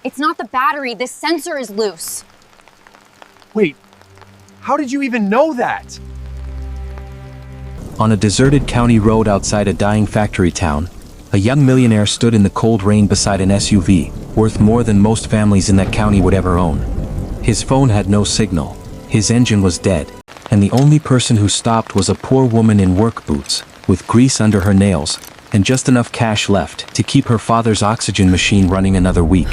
It's not the battery, this sensor is loose. Wait, how did you even know that? On a deserted county road outside a dying factory town, a young millionaire stood in the cold rain beside an SUV, worth more than most families in that county would ever own. His phone had no signal, his engine was dead, and the only person who stopped was a poor woman in work boots, with grease under her nails, and just enough cash left to keep her father's oxygen machine running another week.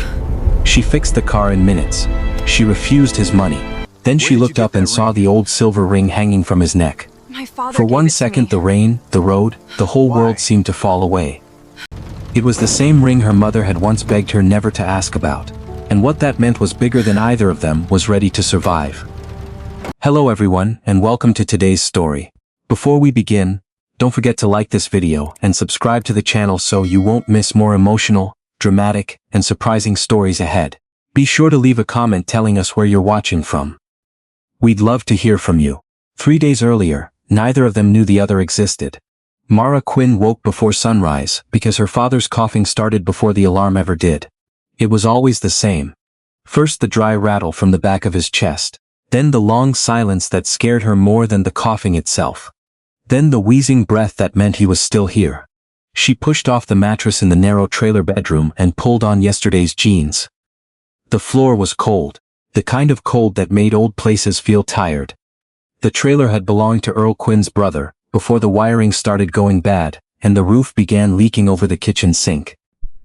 She fixed the car in minutes. She refused his money. Then she looked up and saw the old silver ring hanging from his neck. My father For gave one it to second, me. the rain, the road, the whole Why? world seemed to fall away. It was the same ring her mother had once begged her never to ask about, and what that meant was bigger than either of them was ready to survive. Hello everyone, and welcome to today's story. Before we begin, don't forget to like this video and subscribe to the channel so you won't miss more emotional, dramatic, and surprising stories ahead. Be sure to leave a comment telling us where you're watching from. We'd love to hear from you. 3 days earlier, neither of them knew the other existed. Mara Quinn woke before sunrise because her father's coughing started before the alarm ever did. It was always the same. First the dry rattle from the back of his chest, then the long silence that scared her more than the coughing itself. Then the wheezing breath that meant he was still here. She pushed off the mattress in the narrow trailer bedroom and pulled on yesterday's jeans. The floor was cold, the kind of cold that made old places feel tired. The trailer had belonged to Earl Quinn's brother, before the wiring started going bad, and the roof began leaking over the kitchen sink.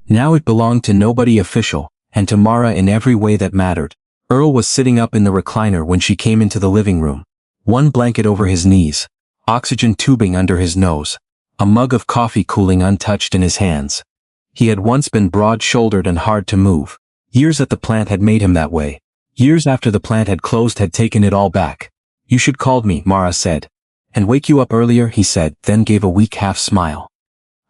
Now it belonged to nobody official, and to Mara in every way that mattered. Earl was sitting up in the recliner when she came into the living room. One blanket over his knees, oxygen tubing under his nose, a mug of coffee cooling untouched in his hands. He had once been broad-shouldered and hard to move. Years at the plant had made him that way. Years after the plant had closed had taken it all back. "You should called me," Mara said. "And wake you up earlier," he said, then gave a weak half-smile.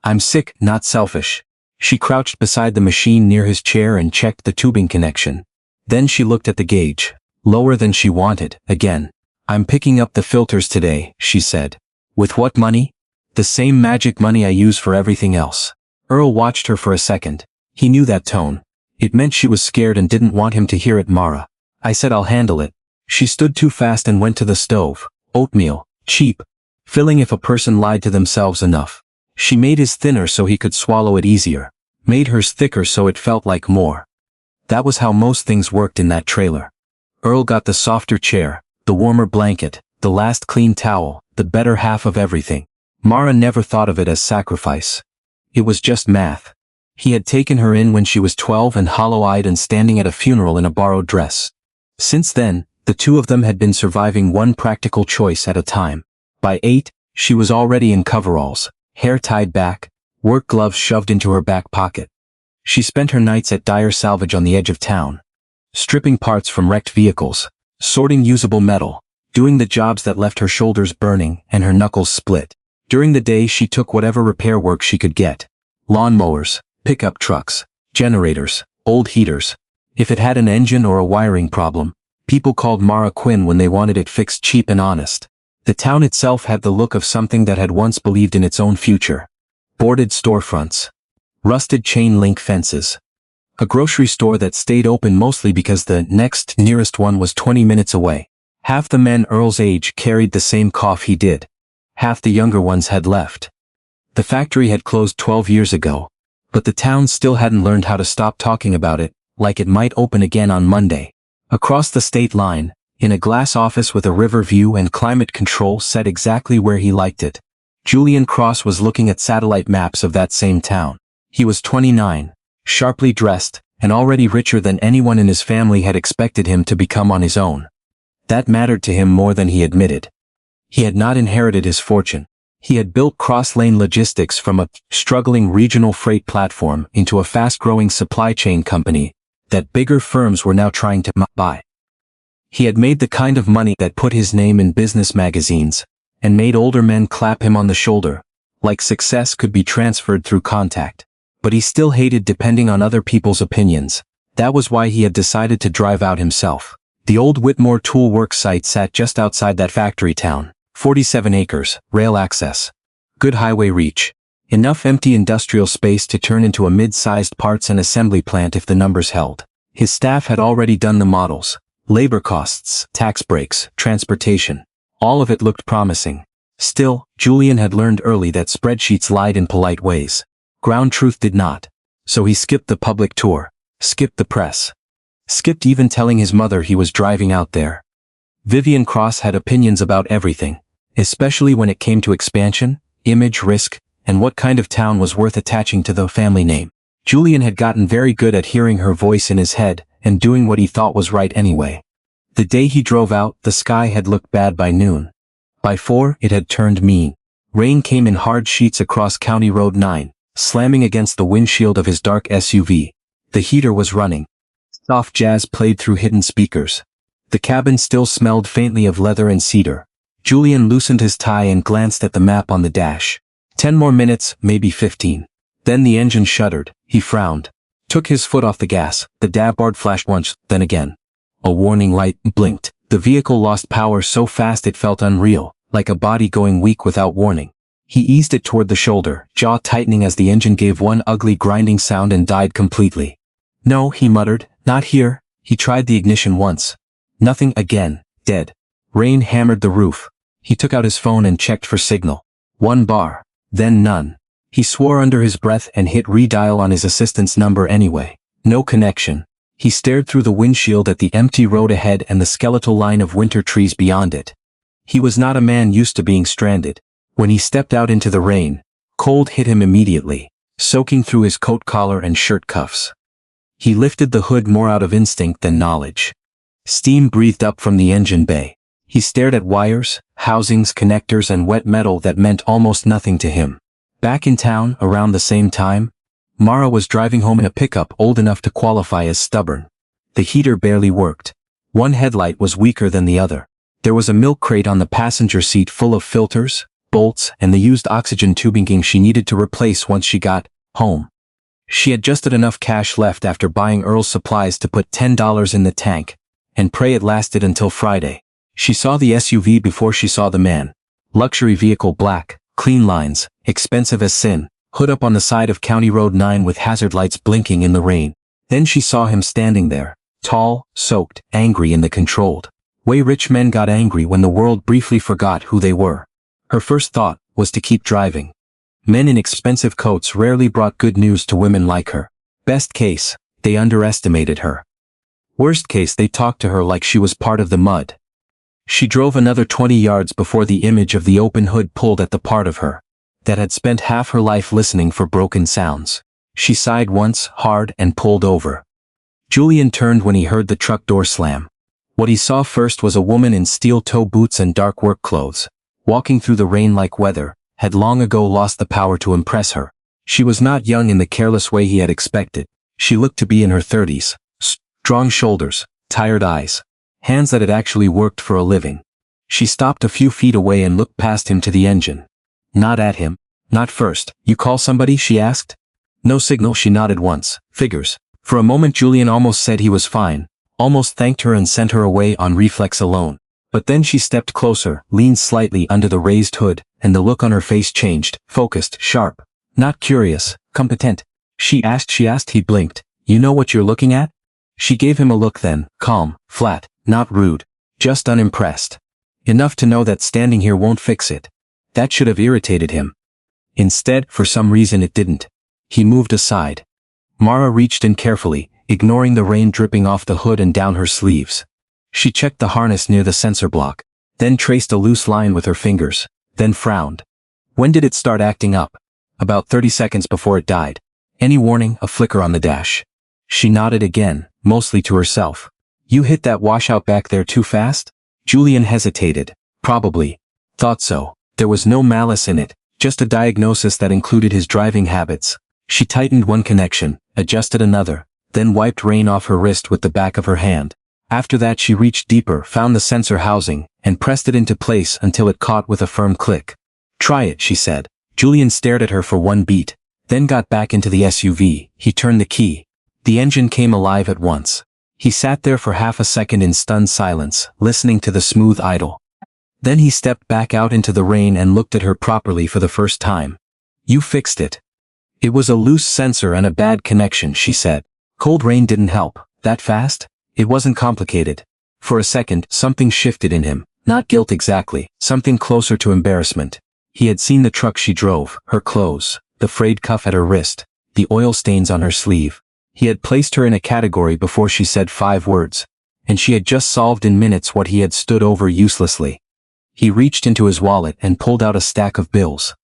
"I'm sick, not selfish." She crouched beside the machine near his chair and checked the tubing connection. Then she looked at the gauge. Lower than she wanted, again. "I'm picking up the filters today," she said. "With what money?" "The same magic money I use for everything else." Earl watched her for a second. He knew that tone. It meant she was scared and didn't want him to hear it. "Mara. I said I'll handle it." She stood too fast and went to the stove. Oatmeal. Cheap. Filling if a person lied to themselves enough. She made his thinner so he could swallow it easier. Made hers thicker so it felt like more. That was how most things worked in that trailer. Earl got the softer chair, the warmer blanket, the last clean towel, the better half of everything. Mara never thought of it as sacrifice. It was just math. He had taken her in when she was 12 and hollow-eyed and standing at a funeral in a borrowed dress. Since then, the two of them had been surviving one practical choice at a time. By 8, she was already in coveralls, hair tied back, work gloves shoved into her back pocket. She spent her nights at Dyer Salvage on the edge of town, stripping parts from wrecked vehicles, sorting usable metal, doing the jobs that left her shoulders burning and her knuckles split. During the day she took whatever repair work she could get. Lawnmowers, pickup trucks, generators, old heaters. If it had an engine or a wiring problem, people called Mara Quinn when they wanted it fixed cheap and honest. The town itself had the look of something that had once believed in its own future. Boarded storefronts. Rusted chain-link fences. A grocery store that stayed open mostly because the next nearest one was 20 minutes away. Half the men Earl's age carried the same cough he did. Half the younger ones had left. The factory had closed 12 years ago, but the town still hadn't learned how to stop talking about it, like it might open again on Monday. Across the state line, in a glass office with a river view and climate control set exactly where he liked it, Julian Cross was looking at satellite maps of that same town. He was 29, sharply dressed, and already richer than anyone in his family had expected him to become on his own. That mattered to him more than he admitted. He had not inherited his fortune. He had built cross-lane logistics from a struggling regional freight platform into a fast-growing supply chain company that bigger firms were now trying to buy. He had made the kind of money that put his name in business magazines and made older men clap him on the shoulder, like success could be transferred through contact. But he still hated depending on other people's opinions. That was why he had decided to drive out himself. The old Whitmore Tool Works site sat just outside that factory town. 47 acres, rail access. Good highway reach. Enough empty industrial space to turn into a mid-sized parts and assembly plant if the numbers held. His staff had already done the models, labor costs, tax breaks, transportation. All of it looked promising. Still, Julian had learned early that spreadsheets lied in polite ways. Ground truth did not. So he skipped the public tour, skipped the press, skipped even telling his mother he was driving out there. Vivian Cross had opinions about everything, especially when it came to expansion, image risk, and what kind of town was worth attaching to the family name. Julian had gotten very good at hearing her voice in his head and doing what he thought was right anyway. The day he drove out, the sky had looked bad by noon. By 4, it had turned mean. Rain came in hard sheets across County Road 9, slamming against the windshield of his dark SUV. The heater was running. Soft jazz played through hidden speakers. The cabin still smelled faintly of leather and cedar. Julian loosened his tie and glanced at the map on the dash. 10 more minutes, maybe 15. Then the engine shuddered. He frowned. Took his foot off the gas. The dashboard flashed once, then again. A warning light blinked. The vehicle lost power so fast it felt unreal, like a body going weak without warning. He eased it toward the shoulder, jaw tightening as the engine gave one ugly grinding sound and died completely. No, he muttered, not here. He tried the ignition once. Nothing again, dead. Rain hammered the roof. He took out his phone and checked for signal. 1 bar, then none. He swore under his breath and hit redial on his assistant's number anyway. No connection. He stared through the windshield at the empty road ahead and the skeletal line of winter trees beyond it. He was not a man used to being stranded. When he stepped out into the rain, cold hit him immediately, soaking through his coat collar and shirt cuffs. He lifted the hood more out of instinct than knowledge. Steam breathed up from the engine bay. He stared at wires, housings, connectors, and wet metal that meant almost nothing to him. Back in town, around the same time, Mara was driving home in a pickup old enough to qualify as stubborn. The heater barely worked. One headlight was weaker than the other. There was a milk crate on the passenger seat full of filters, bolts, and the used oxygen tubing she needed to replace once she got home. She had just enough cash left after buying Earl's supplies to put $10 in the tank, and pray it lasted until Friday. She saw the SUV before she saw the man. Luxury vehicle, black, clean lines, expensive as sin, hood up on the side of County Road 9 with hazard lights blinking in the rain. Then she saw him standing there, tall, soaked, angry in the controlled way rich men got angry when the world briefly forgot who they were. Her first thought was to keep driving. Men in expensive coats rarely brought good news to women like her. Best case, they underestimated her. Worst case, they talked to her like she was part of the mud. She drove another 20 yards before the image of the open hood pulled at the part of her that had spent half her life listening for broken sounds. She sighed once, hard, and pulled over. Julian turned when he heard the truck door slam. What he saw first was a woman in steel-toe boots and dark work clothes, walking through the rain like weather, had long ago lost the power to impress her. She was not young in the careless way he had expected. She looked to be in her 30s. Strong shoulders, tired eyes, hands that had actually worked for a living. She stopped a few feet away and looked past him to the engine. Not at him. Not first. You call somebody? She asked. No signal. She nodded once. Figures. For a moment Julian almost said he was fine, almost thanked her and sent her away on reflex alone. But then she stepped closer, leaned slightly under the raised hood, and the look on her face changed, focused, sharp. Not curious, competent. She asked. He blinked. You know what you're looking at? She gave him a look then, calm, flat, not rude, just unimpressed. Enough to know that standing here won't fix it. That should have irritated him. Instead, for some reason it didn't. He moved aside. Mara reached in carefully, ignoring the rain dripping off the hood and down her sleeves. She checked the harness near the sensor block, then traced a loose line with her fingers, then frowned. When did it start acting up? About 30 seconds before it died. Any warning? A flicker on the dash. She nodded again, mostly to herself. You hit that washout back there too fast? Julian hesitated. Probably. Thought so. There was no malice in it, just a diagnosis that included his driving habits. She tightened one connection, adjusted another, then wiped rain off her wrist with the back of her hand. After that she reached deeper, found the sensor housing, and pressed it into place until it caught with a firm click. Try it, she said. Julian stared at her for one beat, then got back into the SUV. He turned the key. The engine came alive at once. He sat there for half a second in stunned silence, listening to the smooth idle. Then he stepped back out into the rain and looked at her properly for the first time. You fixed it. It was a loose sensor and a bad connection, she said. Cold rain didn't help. That fast? It wasn't complicated. For a second, something shifted in him. Not guilt exactly, something closer to embarrassment. He had seen the truck she drove, her clothes, the frayed cuff at her wrist, the oil stains on her sleeve. He had placed her in a category before she said 5 words. And she had just solved in minutes what he had stood over uselessly. He reached into his wallet and pulled out a stack of bills.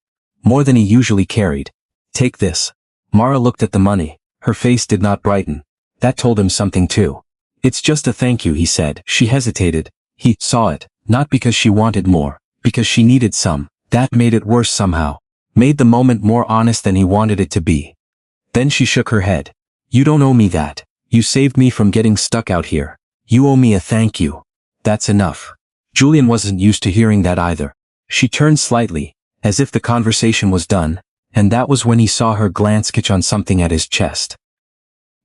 More than he usually carried. Take this. Mara looked at the money. Her face did not brighten. That told him something too. It's just a thank you, he said. She hesitated. He saw it, not because she wanted more, because she needed some. That made it worse somehow. Made the moment more honest than he wanted it to be. Then she shook her head. You don't owe me that. You saved me from getting stuck out here. You owe me a thank you. That's enough. Julian wasn't used to hearing that either. She turned slightly, as if the conversation was done, and that was when he saw her glance catch on something at his chest.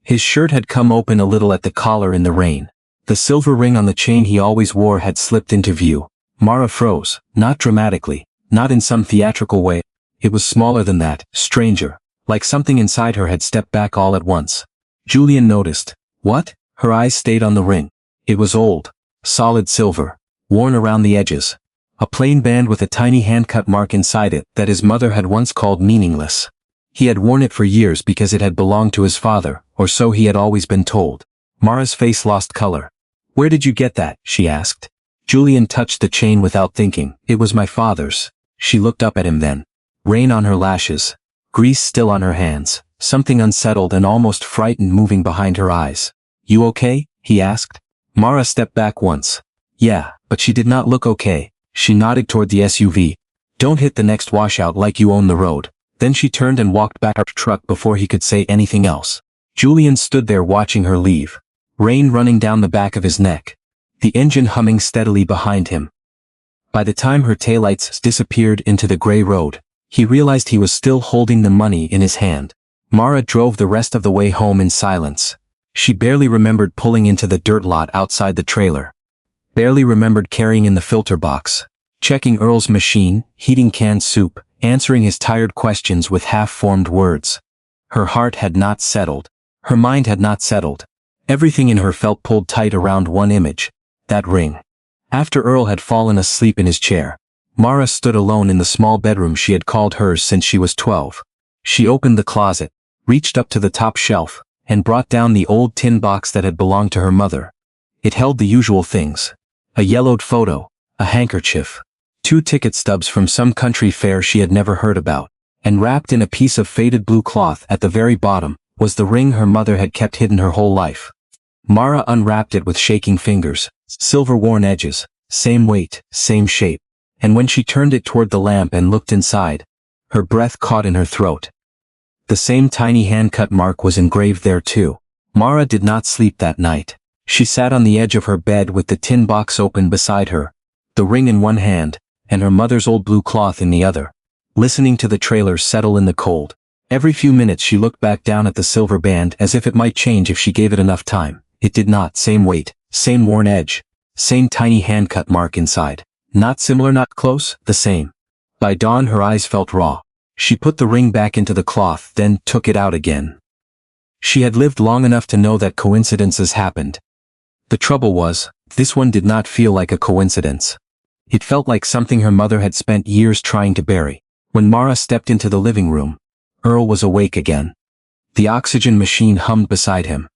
His shirt had come open a little at the collar in the rain. The silver ring on the chain he always wore had slipped into view. Mara froze, not dramatically, not in some theatrical way. It was smaller than that, stranger, like something inside her had stepped back all at once. Julian noticed. What? Her eyes stayed on the ring. It was old, solid silver, worn around the edges. A plain band with a tiny hand-cut mark inside it that his mother had once called meaningless. He had worn it for years because it had belonged to his father, or so he had always been told. Mara's face lost color. Where did you get that? She asked. Julian touched the chain without thinking. It was my father's. She looked up at him then. Rain on her lashes. Grease still on her hands. Something unsettled and almost frightened moving behind her eyes. You okay? He asked. Mara stepped back once. Yeah, but she did not look okay. She nodded toward the SUV. Don't hit the next washout like you own the road. Then she turned and walked back to the truck before he could say anything else. Julian stood there watching her leave. Rain running down the back of his neck. The engine humming steadily behind him. By the time her taillights disappeared into the gray road, he realized he was still holding the money in his hand. Mara drove the rest of the way home in silence. She barely remembered pulling into the dirt lot outside the trailer. Barely remembered carrying in the filter box. Checking Earl's machine, heating canned soup, answering his tired questions with half-formed words. Her heart had not settled. Her mind had not settled. Everything in her felt pulled tight around one image. That ring. After Earl had fallen asleep in his chair, Mara stood alone in the small bedroom she had called hers since she was 12. She opened the closet, reached up to the top shelf, and brought down the old tin box that had belonged to her mother. It held the usual things. A yellowed photo, a handkerchief, 2 ticket stubs from some country fair she had never heard about, and wrapped in a piece of faded blue cloth at the very bottom, was the ring her mother had kept hidden her whole life. Mara unwrapped it with shaking fingers, silver-worn edges, same weight, same shape, and when she turned it toward the lamp and looked inside, her breath caught in her throat. The same tiny hand-cut mark was engraved there too. Mara did not sleep that night. She sat on the edge of her bed with the tin box open beside her, the ring in one hand, and her mother's old blue cloth in the other, listening to the trailer settle in the cold. Every few minutes she looked back down at the silver band as if it might change if she gave it enough time. It did not. Same weight, same worn edge, same tiny hand-cut mark inside. Not similar, not close, the same. By dawn her eyes felt raw. She put the ring back into the cloth, then took it out again. She had lived long enough to know that coincidences happened. The trouble was, this one did not feel like a coincidence. It felt like something her mother had spent years trying to bury. When Mara stepped into the living room, Earl was awake again. The oxygen machine hummed beside him.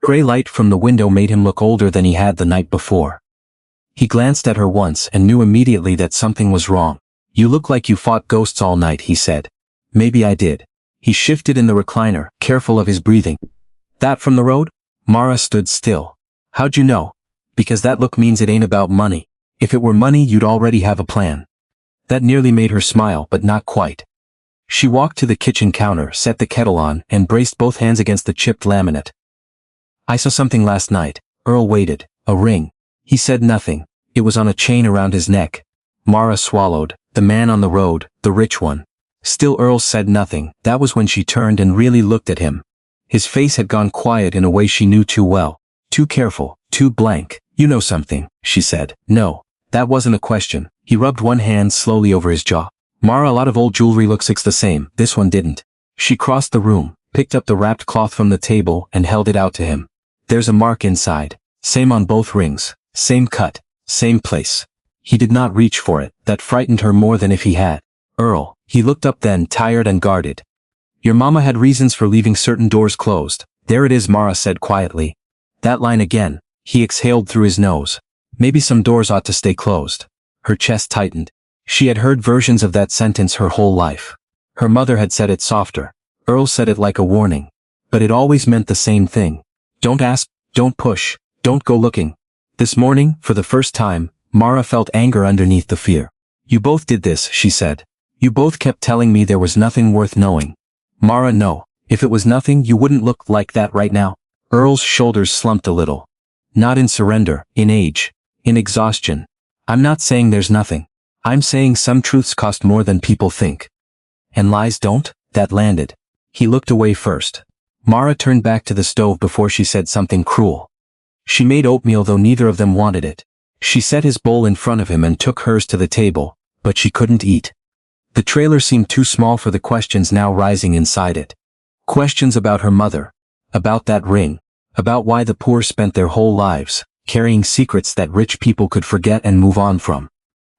Gray light from the window made him look older than he had the night before. He glanced at her once and knew immediately that something was wrong. You look like you fought ghosts all night, he said. Maybe I did. He shifted in the recliner, careful of his breathing. That from the road? Mara stood still. How'd you know? Because that look means it ain't about money. If it were money, you'd already have a plan. That nearly made her smile, but not quite. She walked to the kitchen counter, set the kettle on, and braced both hands against the chipped laminate. I saw something last night. Earl waited. A ring. He said nothing. It was on a chain around his neck. Mara swallowed. The man on the road, the rich one. Still Earl said nothing. That was when she turned and really looked at him. His face had gone quiet in a way she knew too well. Too careful, too blank. You know something, she said. No. That wasn't a question. He rubbed one hand slowly over his jaw. Mara, a lot of old jewelry looks the same. This one didn't. She crossed the room, picked up the wrapped cloth from the table and held it out to him. There's a mark inside. Same on both rings. Same cut. Same place. He did not reach for it. That frightened her more than if he had. Earl. He looked up then, tired and guarded. Your mama had reasons for leaving certain doors closed. There it is, Mara said quietly. That line again. He exhaled through his nose. Maybe some doors ought to stay closed. Her chest tightened. She had heard versions of that sentence her whole life. Her mother had said it softer. Earl said it like a warning. But it always meant the same thing. Don't ask, don't push, don't go looking. This morning, for the first time, Mara felt anger underneath the fear. You both did this, she said. You both kept telling me there was nothing worth knowing. Mara, no. If it was nothing, you wouldn't look like that right now. Earl's shoulders slumped a little. Not in surrender, in age, in exhaustion. I'm not saying there's nothing. I'm saying some truths cost more than people think. And lies don't? That landed. He looked away first. Mara turned back to the stove before she said something cruel. She made oatmeal though neither of them wanted it. She set his bowl in front of him and took hers to the table, but she couldn't eat. The trailer seemed too small for the questions now rising inside it. Questions about her mother, about that ring, about why the poor spent their whole lives, carrying secrets that rich people could forget and move on from.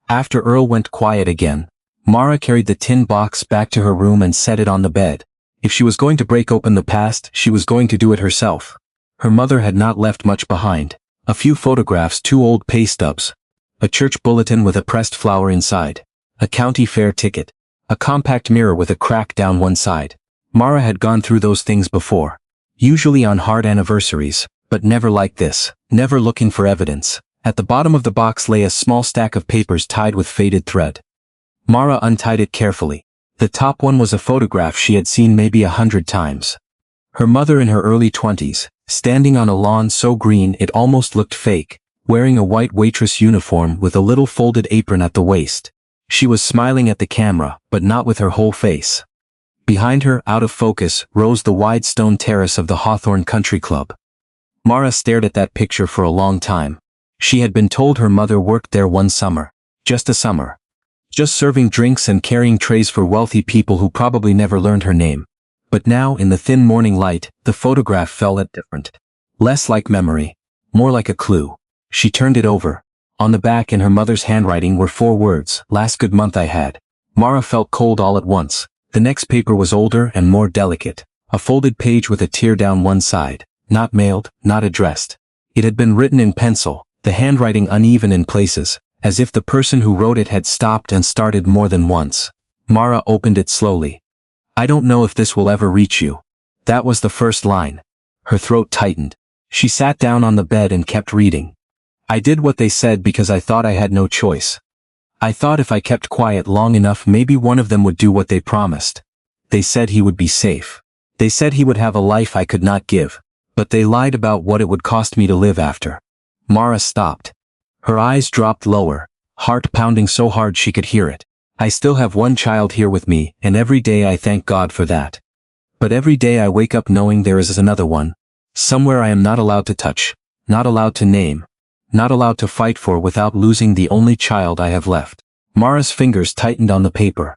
After Earl went quiet again, Mara carried the tin box back to her room and set it on the bed. If she was going to break open the past, she was going to do it herself. Her mother had not left much behind. A few photographs, 2 old pay stubs, a church bulletin with a pressed flower inside, a county fair ticket, a compact mirror with a crack down one side. Mara had gone through those things before, usually on hard anniversaries, but never like this, never looking for evidence. At the bottom of the box lay a small stack of papers tied with faded thread. Mara untied it carefully. The top one was a photograph she had seen maybe 100 times. Her mother in her early 20s, standing on a lawn so green it almost looked fake, wearing a white waitress uniform with a little folded apron at the waist. She was smiling at the camera, but not with her whole face. Behind her, out of focus, rose the wide stone terrace of the Hawthorne Country Club. Mara stared at that picture for a long time. She had been told her mother worked there one summer. Just a summer. Just serving drinks and carrying trays for wealthy people who probably never learned her name. But now, in the thin morning light, the photograph fell at different. Less like memory. More like a clue. She turned it over. On the back in her mother's handwriting were 4 words, last good month I had. Mara felt cold all at once. The next paper was older and more delicate. A folded page with a tear down one side. Not mailed, not addressed. It had been written in pencil, the handwriting uneven in places, as if the person who wrote it had stopped and started more than once. Mara opened it slowly. I don't know if this will ever reach you. That was the first line. Her throat tightened. She sat down on the bed and kept reading. I did what they said because I thought I had no choice. I thought if I kept quiet long enough maybe one of them would do what they promised. They said he would be safe. They said he would have a life I could not give. But they lied about what it would cost me to live after. Mara stopped. Her eyes dropped lower, heart pounding so hard she could hear it. I still have one child here with me, and every day I thank God for that. But every day I wake up knowing there is another one. Somewhere I am not allowed to touch, not allowed to name, not allowed to fight for without losing the only child I have left. Mara's fingers tightened on the paper.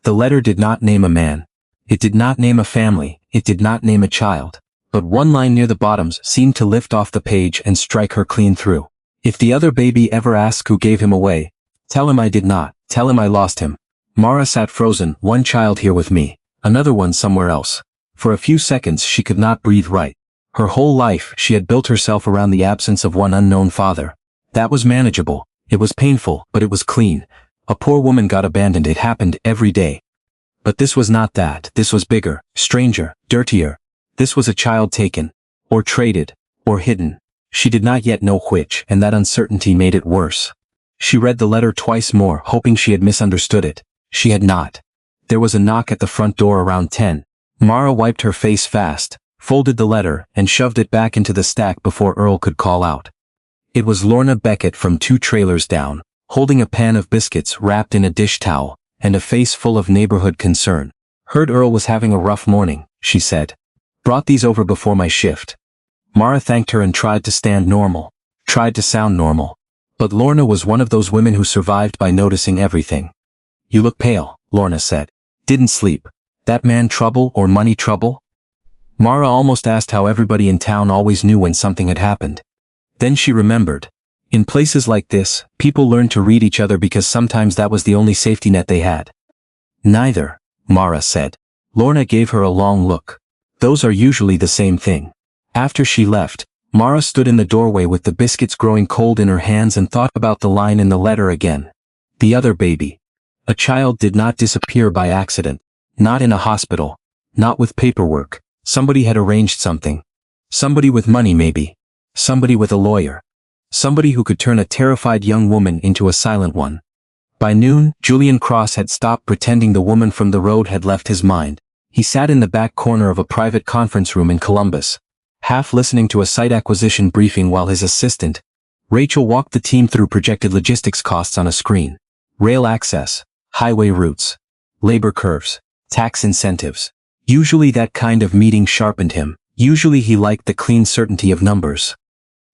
The letter did not name a man. It did not name a family. It did not name a child. But one line near the bottoms seemed to lift off the page and strike her clean through. If the other baby ever asks who gave him away, tell him I did not. Tell him I lost him. Mara sat frozen, one child here with me, another one somewhere else. For a few seconds she could not breathe right. Her whole life she had built herself around the absence of one unknown father. That was manageable. It was painful, but it was clean. A poor woman got abandoned. It happened every day. But this was not that. This was bigger, stranger, dirtier. This was a child taken, or traded, or hidden. She did not yet know which, and that uncertainty made it worse. She read the letter twice more, hoping she had misunderstood it. She had not. There was a knock at the front door around 10. Mara wiped her face fast, folded the letter, and shoved it back into the stack before Earl could call out. It was Lorna Beckett from 2 trailers down, holding a pan of biscuits wrapped in a dish towel, and a face full of neighborhood concern. Heard Earl was having a rough morning, she said. Brought these over before my shift. Mara thanked her and tried to stand normal, tried to sound normal. But Lorna was one of those women who survived by noticing everything. You look pale, Lorna said. Didn't sleep. That man trouble or money trouble? Mara almost asked how everybody in town always knew when something had happened. Then she remembered. In places like this, people learned to read each other because sometimes that was the only safety net they had. Neither, Mara said. Lorna gave her a long look. Those are usually the same thing. After she left, Mara stood in the doorway with the biscuits growing cold in her hands and thought about the line in the letter again. The other baby. A child did not disappear by accident. Not in a hospital. Not with paperwork. Somebody had arranged something. Somebody with money maybe. Somebody with a lawyer. Somebody who could turn a terrified young woman into a silent one. By noon, Julian Cross had stopped pretending the woman from the road had left his mind. He sat in the back corner of a private conference room in Columbus, half listening to a site acquisition briefing while his assistant, Rachel, walked the team through projected logistics costs on a screen. Rail access, highway routes, labor curves, tax incentives. Usually that kind of meeting sharpened him. Usually he liked the clean certainty of numbers.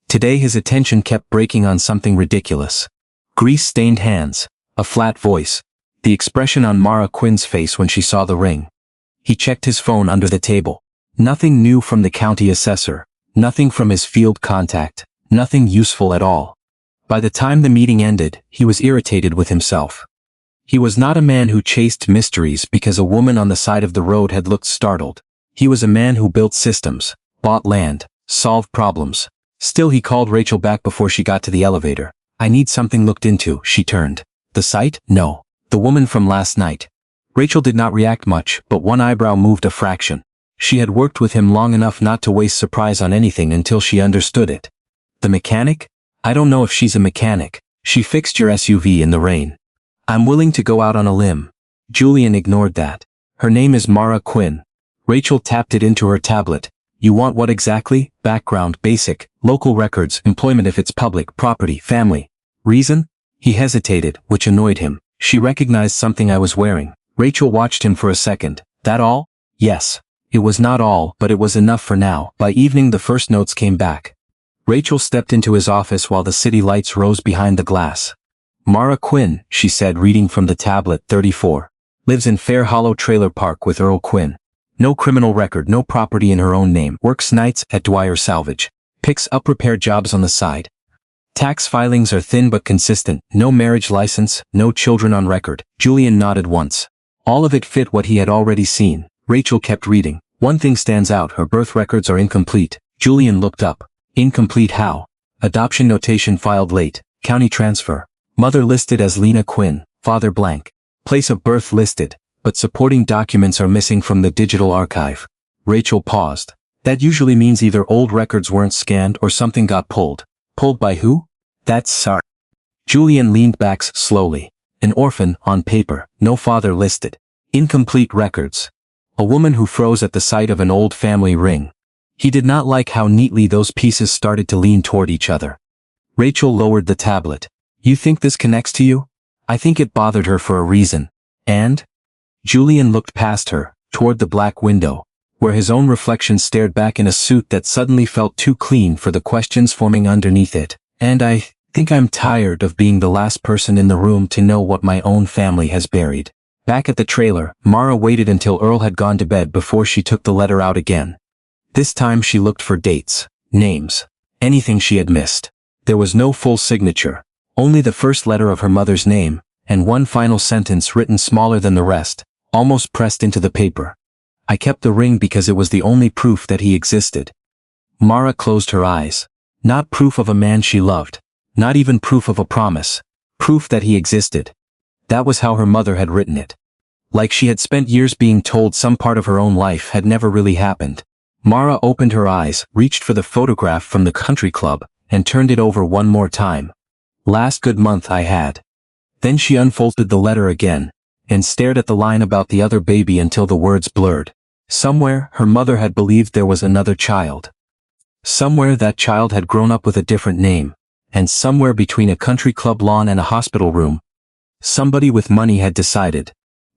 Today his attention kept breaking on something ridiculous. Grease-stained hands, a flat voice, the expression on Mara Quinn's face when she saw the ring. He checked his phone under the table. Nothing new from the county assessor, nothing from his field contact, nothing useful at all. By the time the meeting ended, he was irritated with himself. He was not a man who chased mysteries because a woman on the side of the road had looked startled. He was a man who built systems, bought land, solved problems. Still he called Rachel back before she got to the elevator. I need something looked into, she turned. The site? No. The woman from last night. Rachel did not react much, but one eyebrow moved a fraction. She had worked with him long enough not to waste surprise on anything until she understood it. The mechanic? I don't know if she's a mechanic. She fixed your SUV in the rain. I'm willing to go out on a limb. Julian ignored that. Her name is Mara Quinn. Rachel tapped it into her tablet. You want what exactly? Background, basic, local records, employment if it's public, property, family. Reason? He hesitated, which annoyed him. She recognized something I was wearing. Rachel watched him for a second. That all? Yes. It was not all, but it was enough for now. By evening the first notes came back. Rachel stepped into his office while the city lights rose behind the glass. Mara Quinn, she said, reading from the tablet. 34. Lives in Fair Hollow Trailer Park with Earl Quinn. No criminal record, no property in her own name. Works nights at Dwyer Salvage. Picks up repair jobs on the side. Tax filings are thin but consistent. No marriage license, no children on record. Julian nodded once. All of it fit what he had already seen. Rachel kept reading. One thing stands out, her birth records are incomplete. Julian looked up. Incomplete how? Adoption notation filed late. County transfer. Mother listed as Lena Quinn. Father blank. Place of birth listed, but supporting documents are missing from the digital archive. Rachel paused. That usually means either old records weren't scanned or something got pulled. Pulled by who? That's sorry. Julian leaned back slowly. An orphan, on paper, no father listed. Incomplete records. A woman who froze at the sight of an old family ring. He did not like how neatly those pieces started to lean toward each other. Rachel lowered the tablet. You think this connects to you? I think it bothered her for a reason. And? Julian looked past her, toward the black window, where his own reflection stared back in a suit that suddenly felt too clean for the questions forming underneath it. And I think I'm tired of being the last person in the room to know what my own family has buried. Back at the trailer, Mara waited until Earl had gone to bed before she took the letter out again. This time she looked for dates, names, anything she had missed. There was no full signature, only the first letter of her mother's name, and one final sentence written smaller than the rest, almost pressed into the paper. I kept the ring because it was the only proof that he existed. Mara closed her eyes. Not proof of a man she loved. Not even proof of a promise. Proof that he existed. That was how her mother had written it. Like she had spent years being told some part of her own life had never really happened. Mara opened her eyes, reached for the photograph from the country club, and turned it over one more time. Last good month I had. Then she unfolded the letter again, and stared at the line about the other baby until the words blurred. Somewhere, her mother had believed there was another child. Somewhere that child had grown up with a different name, and somewhere between a country club lawn and a hospital room, somebody with money had decided.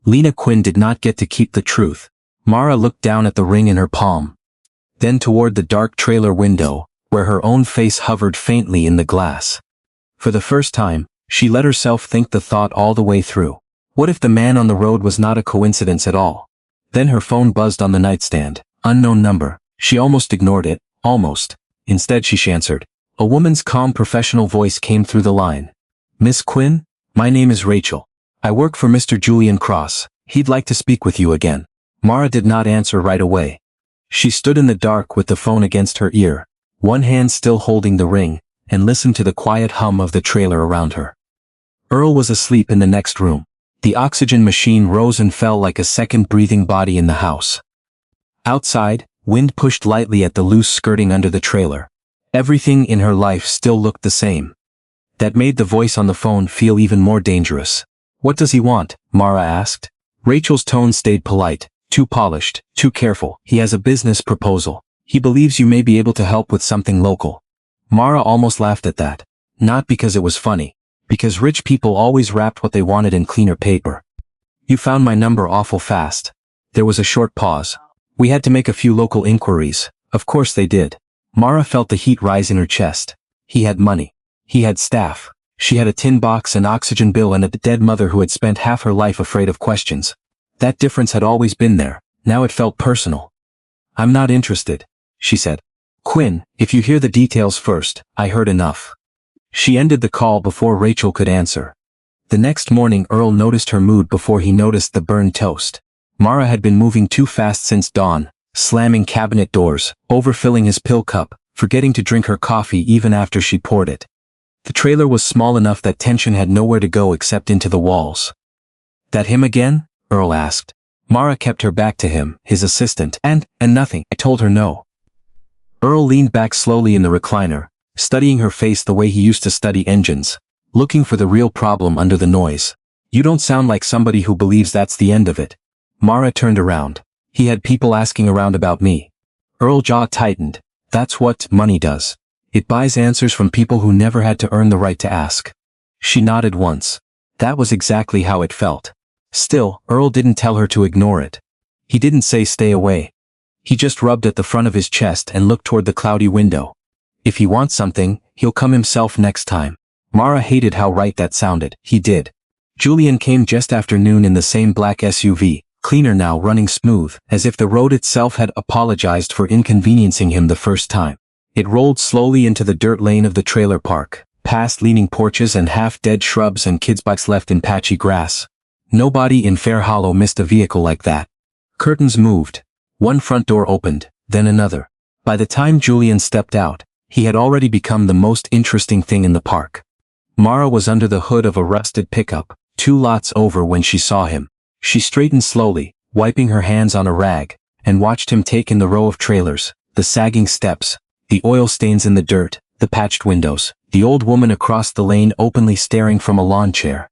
Lena Quinn did not get to keep the truth. Mara looked down at the ring in her palm. Then toward the dark trailer window, where her own face hovered faintly in the glass. For the first time, she let herself think the thought all the way through. What if the man on the road was not a coincidence at all? Then her phone buzzed on the nightstand. Unknown number. She almost ignored it, almost. Instead she answered. A woman's calm professional voice came through the line. Miss Quinn? My name is Rachel. I work for Mr. Julian Cross. He'd like to speak with you again. Mara did not answer right away. She stood in the dark with the phone against her ear, one hand still holding the ring, and listened to the quiet hum of the trailer around her. Earl was asleep in the next room. The oxygen machine rose and fell like a second breathing body in the house. Outside, wind pushed lightly at the loose skirting under the trailer. Everything in her life still looked the same. That made the voice on the phone feel even more dangerous. What does he want? Mara asked. Rachel's tone stayed polite, too polished, too careful. He has a business proposal. He believes you may be able to help with something local. Mara almost laughed at that. Not because it was funny. Because rich people always wrapped what they wanted in cleaner paper. You found my number awful fast. There was a short pause. We had to make a few local inquiries. Of course they did. Mara felt the heat rise in her chest. He had money. He had staff. She had a tin box, an oxygen bill, and a dead mother who had spent half her life afraid of questions. That difference had always been there. Now it felt personal. I'm not interested, she said. Quinn, if you hear the details first, I heard enough. She ended the call before Rachel could answer. The next morning Earl noticed her mood before he noticed the burned toast. Mara had been moving too fast since dawn, slamming cabinet doors, overfilling his pill cup, forgetting to drink her coffee even after she poured it. The trailer was small enough that tension had nowhere to go except into the walls. That him again? Earl asked. Mara kept her back to him, his assistant, and nothing. I told her no. Earl leaned back slowly in the recliner, studying her face the way he used to study engines, looking for the real problem under the noise. You don't sound like somebody who believes that's the end of it. Mara turned around. He had people asking around about me. Earl's jaw tightened. That's what money does. It buys answers from people who never had to earn the right to ask. She nodded once. That was exactly how it felt. Still, Earl didn't tell her to ignore it. He didn't say stay away. He just rubbed at the front of his chest and looked toward the cloudy window. If he wants something, he'll come himself next time. Mara hated how right that sounded. He did. Julian came just after noon in the same black SUV, cleaner now, running smooth, as if the road itself had apologized for inconveniencing him the first time. It rolled slowly into the dirt lane of the trailer park, past leaning porches and half-dead shrubs and kids' bikes left in patchy grass. Nobody in Fair Hollow missed a vehicle like that. Curtains moved. One front door opened, then another. By the time Julian stepped out, he had already become the most interesting thing in the park. Mara was under the hood of a rusted pickup, 2 lots over when she saw him. She straightened slowly, wiping her hands on a rag, and watched him take in the row of trailers, the sagging steps, the oil stains in the dirt, the patched windows, the old woman across the lane openly staring from a lawn chair.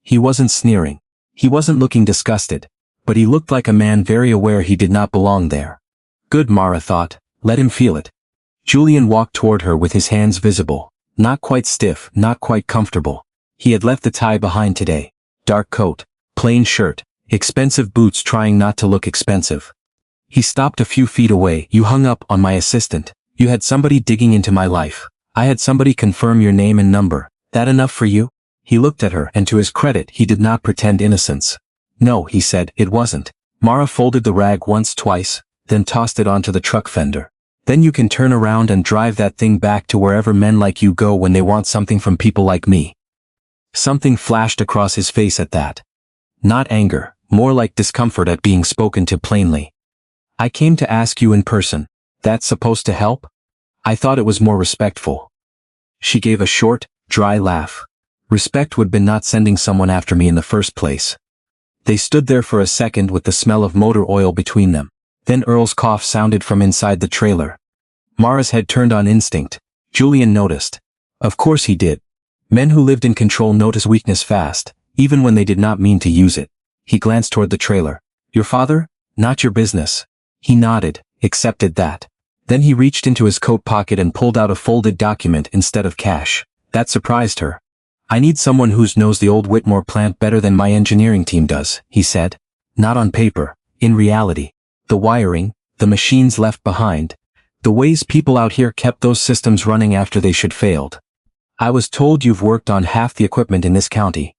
He wasn't sneering. He wasn't looking disgusted, but he looked like a man very aware he did not belong there. Good, Mara thought, let him feel it. Julian walked toward her with his hands visible, not quite stiff, not quite comfortable. He had left the tie behind today. Dark coat, plain shirt, expensive boots, trying not to look expensive. He stopped a few feet away. You hung up on my assistant. You had somebody digging into my life. I had somebody confirm your name and number. That enough for you? He looked at her, and to his credit he did not pretend innocence. No, he said, it wasn't. Mara folded the rag once, twice, then tossed it onto the truck fender. Then you can turn around and drive that thing back to wherever men like you go when they want something from people like me. Something flashed across his face at that. Not anger, more like discomfort at being spoken to plainly. I came to ask you in person. That's supposed to help? I thought it was more respectful. She gave a short, dry laugh. Respect would be not sending someone after me in the first place. They stood there for a second with the smell of motor oil between them. Then Earl's cough sounded from inside the trailer. Mara's head turned on instinct. Julian noticed. Of course he did. Men who lived in control notice weakness fast, even when they did not mean to use it. He glanced toward the trailer. Your father? Not your business. He nodded, accepted that. Then he reached into his coat pocket and pulled out a folded document instead of cash. That surprised her. I need someone who knows the old Whitmore plant better than my engineering team does, he said. Not on paper, in reality. The wiring, the machines left behind, the ways people out here kept those systems running after they should failed. I was told you've worked on half the equipment in this county.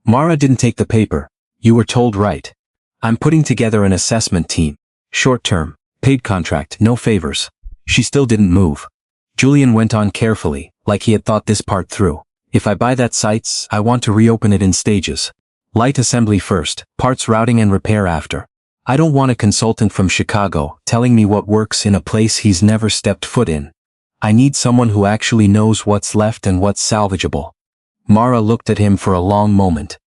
Mara didn't take the paper. You were told right. I'm putting together an assessment team. Short term, Paid contract, no favors. She still didn't move. Julian went on carefully, like he had thought this part through. If I buy that sites, I want to reopen it in stages. Light assembly first, parts routing and repair after. I don't want a consultant from Chicago telling me what works in a place he's never stepped foot in. I need someone who actually knows what's left and what's salvageable. Mara looked at him for a long moment.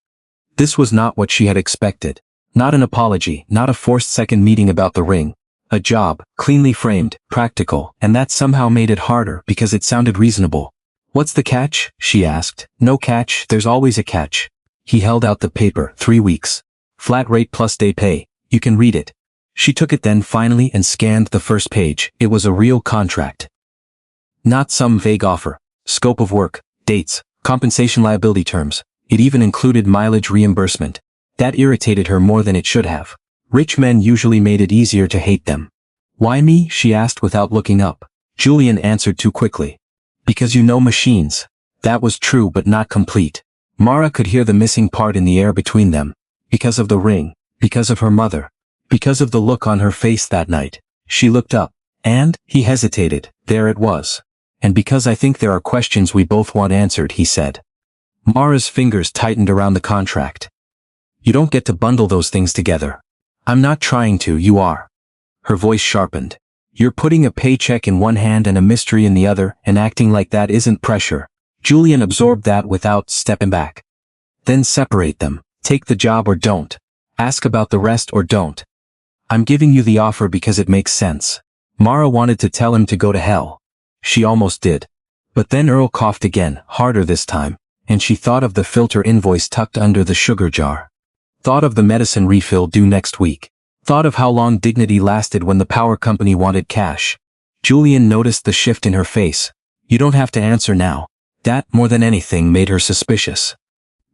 This was not what she had expected. Not an apology, not a forced second meeting about the ring. A job, cleanly framed, practical, and that somehow made it harder because it sounded reasonable. What's the catch? She asked. No catch, there's always a catch. He held out the paper, 3 weeks. Flat rate plus day pay. You can read it. She took it then finally and scanned the first page. It was a real contract. Not some vague offer. Scope of work, dates, compensation liability terms. It even included mileage reimbursement. That irritated her more than it should have. Rich men usually made it easier to hate them. Why me? She asked without looking up. Julian answered too quickly. Because you know machines. That was true but not complete. Mara could hear the missing part in the air between them. Because of the ring. Because of her mother. Because of the look on her face that night. She looked up. And, he hesitated, there it was. And because I think there are questions we both want answered, he said. Mara's fingers tightened around the contract. You don't get to bundle those things together. I'm not trying to, you are. Her voice sharpened. You're putting a paycheck in one hand and a mystery in the other, and acting like that isn't pressure. Julian absorbed that without stepping back. Then separate them. Take the job or don't. Ask about the rest or don't. I'm giving you the offer because it makes sense. Mara wanted to tell him to go to hell. She almost did. But then Earl coughed again, harder this time, and she thought of the filter invoice tucked under the sugar jar. Thought of the medicine refill due next week. Thought of how long dignity lasted when the power company wanted cash. Julian noticed the shift in her face. You don't have to answer now. That, more than anything, made her suspicious.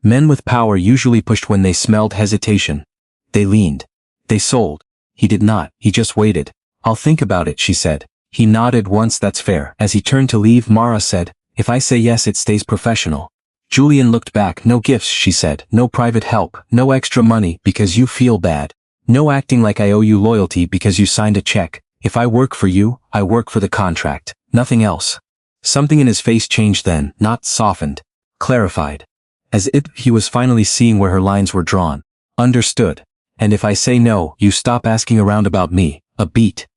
Men with power usually pushed when they smelled hesitation. They leaned. They sold. He did not, he just waited. I'll think about it, she said. He nodded once. That's fair. As he turned to leave, Mara said, if I say yes, it stays professional. Julian looked back. No gifts, she said. No private help. No extra money because you feel bad. No acting like I owe you loyalty because you signed a check. If I work for you, I work for the contract. Nothing else. Something in his face changed then, not softened. Clarified. As if he was finally seeing where her lines were drawn. Understood. And if I say no, you stop asking around about me. A beat.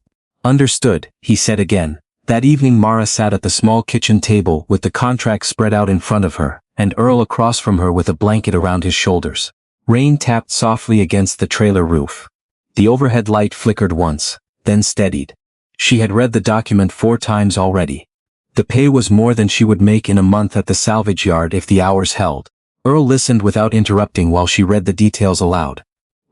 Understood, he said again. That evening Mara sat at the small kitchen table with the contract spread out in front of her, and Earl across from her with a blanket around his shoulders. Rain tapped softly against the trailer roof. The overhead light flickered once, then steadied. She had read the document 4 times already. The pay was more than she would make in a month at the salvage yard if the hours held. Earl listened without interrupting while she read the details aloud.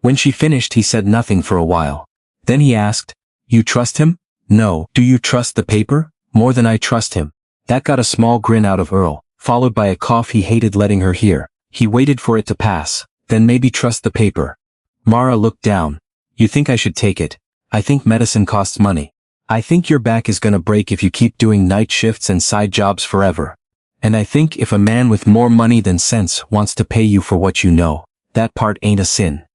When she finished, he said nothing for a while. Then he asked, you trust him? No. Do you trust the paper? More than I trust him. That got a small grin out of Earl, followed by a cough he hated letting her hear. He waited for it to pass. Then maybe trust the paper. Mara looked down. You think I should take it? I think medicine costs money. I think your back is gonna break if you keep doing night shifts and side jobs forever. And I think if a man with more money than sense wants to pay you for what you know, that part ain't a sin.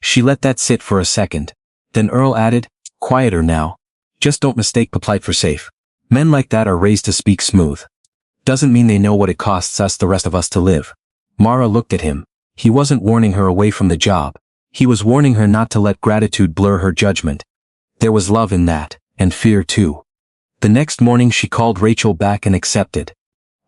She let that sit for a second. Then Earl added, quieter now. Just don't mistake polite for safe. Men like that are raised to speak smooth. Doesn't mean they know what it costs us, the rest of us, to live. Mara looked at him. He wasn't warning her away from the job. He was warning her not to let gratitude blur her judgment. There was love in that, and fear too. The next morning she called Rachel back and accepted.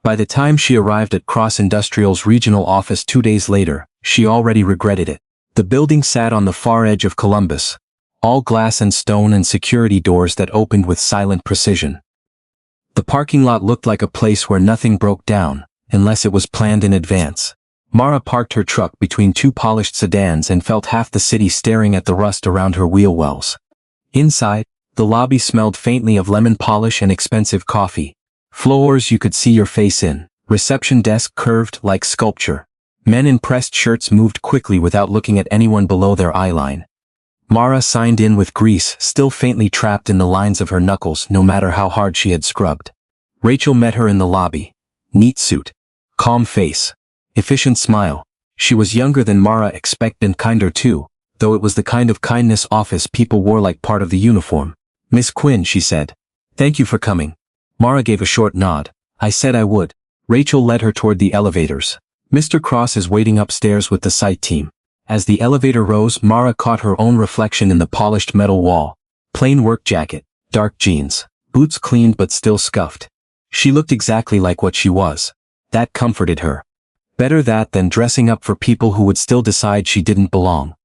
By the time she arrived at Cross Industrial's regional office 2 days later, she already regretted it. The building sat on the far edge of Columbus. All glass and stone and security doors that opened with silent precision. The parking lot looked like a place where nothing broke down, unless it was planned in advance. Mara parked her truck between 2 polished sedans and felt half the city staring at the rust around her wheel wells. Inside, the lobby smelled faintly of lemon polish and expensive coffee. Floors you could see your face in. Reception desk curved like sculpture. Men in pressed shirts moved quickly without looking at anyone below their eyeline. Mara signed in with grease still faintly trapped in the lines of her knuckles no matter how hard she had scrubbed. Rachel met her in the lobby. Neat suit. Calm face. Efficient smile. She was younger than Mara expected and kinder too, though it was the kind of kindness office people wore like part of the uniform. Miss Quinn, she said. Thank you for coming. Mara gave a short nod. I said I would. Rachel led her toward the elevators. Mr. Cross is waiting upstairs with the site team. As the elevator rose, Mara caught her own reflection in the polished metal wall. Plain work jacket, dark jeans, boots cleaned but still scuffed. She looked exactly like what she was. That comforted her. Better that than dressing up for people who would still decide she didn't belong.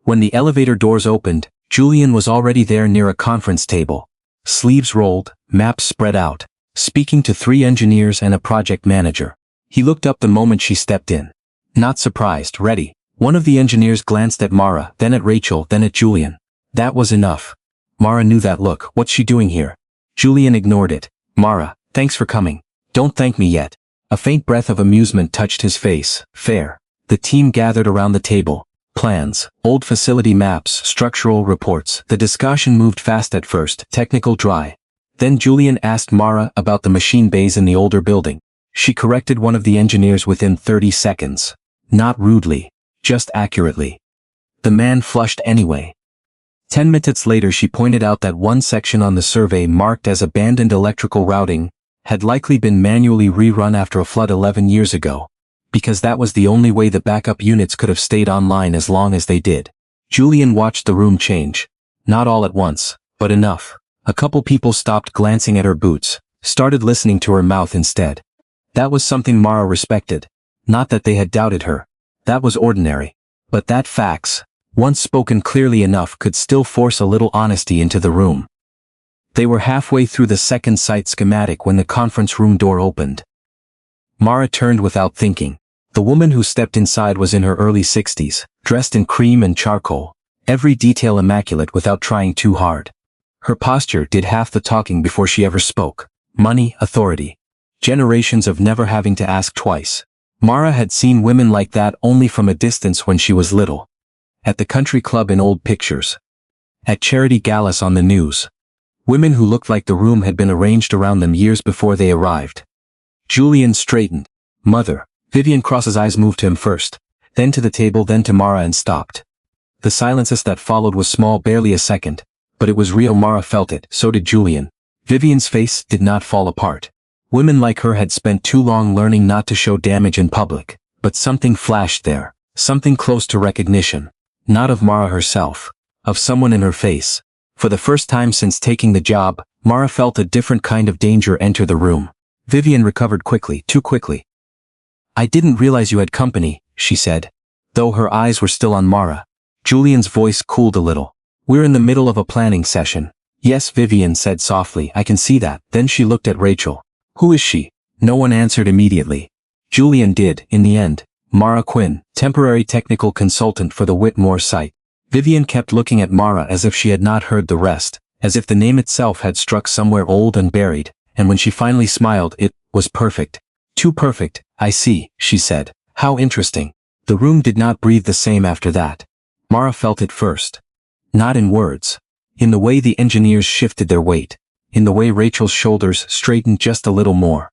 When the elevator doors opened, Julian was already there near a conference table. Sleeves rolled, maps spread out, speaking to 3 engineers and a project manager. He looked up the moment she stepped in. Not surprised, ready. One of the engineers glanced at Mara, then at Rachel, then at Julian. That was enough. Mara knew that look. What's she doing here? Julian ignored it. Mara, thanks for coming. Don't thank me yet. A faint breath of amusement touched his face. Fair. The team gathered around the table. Plans, old facility maps, structural reports. The discussion moved fast at first, technical dry. Then Julian asked Mara about the machine bays in the older building. She corrected one of the engineers within 30 seconds. Not rudely, just accurately. The man flushed anyway. 10 minutes later she pointed out that one section on the survey marked as abandoned electrical routing had likely been manually rerun after a flood 11 years ago, because that was the only way the backup units could have stayed online as long as they did. Julian watched the room change. Not all at once, but enough. A couple people stopped glancing at her boots, started listening to her mouth instead. That was something Mara respected. Not that they had doubted her. That was ordinary. But that facts, once spoken clearly enough, could still force a little honesty into the room. They were halfway through the second site schematic when the conference room door opened. Mara turned without thinking. The woman who stepped inside was in her early 60s, dressed in cream and charcoal, every detail immaculate without trying too hard. Her posture did half the talking before she ever spoke. Money, authority. Generations of never having to ask twice. Mara had seen women like that only from a distance when she was little. At the country club in old pictures. At charity galas on the news. Women who looked like the room had been arranged around them years before they arrived. Julian straightened. Mother. Vivian Cross's eyes moved to him first, then to the table, then to Mara, and stopped. The silences that followed was small, barely a second, but it was real. Mara felt it, so did Julian. Vivian's face did not fall apart. Women like her had spent too long learning not to show damage in public, but something flashed there, something close to recognition. Not of Mara herself, of someone in her face. For the first time since taking the job, Mara felt a different kind of danger enter the room. Vivian recovered quickly, too quickly. I didn't realize you had company, she said, though her eyes were still on Mara. Julian's voice cooled a little. We're in the middle of a planning session. Yes, Vivian said softly, I can see that. Then she looked at Rachel. Who is she? No one answered immediately. Julian did, in the end. Mara Quinn, temporary technical consultant for the Whitmore site. Vivian kept looking at Mara as if she had not heard the rest, as if the name itself had struck somewhere old and buried, and when she finally smiled, it was perfect. Too perfect. I see, she said. How interesting. The room did not breathe the same after that. Mara felt it first. Not in words. In the way the engineers shifted their weight. In the way Rachel's shoulders straightened just a little more.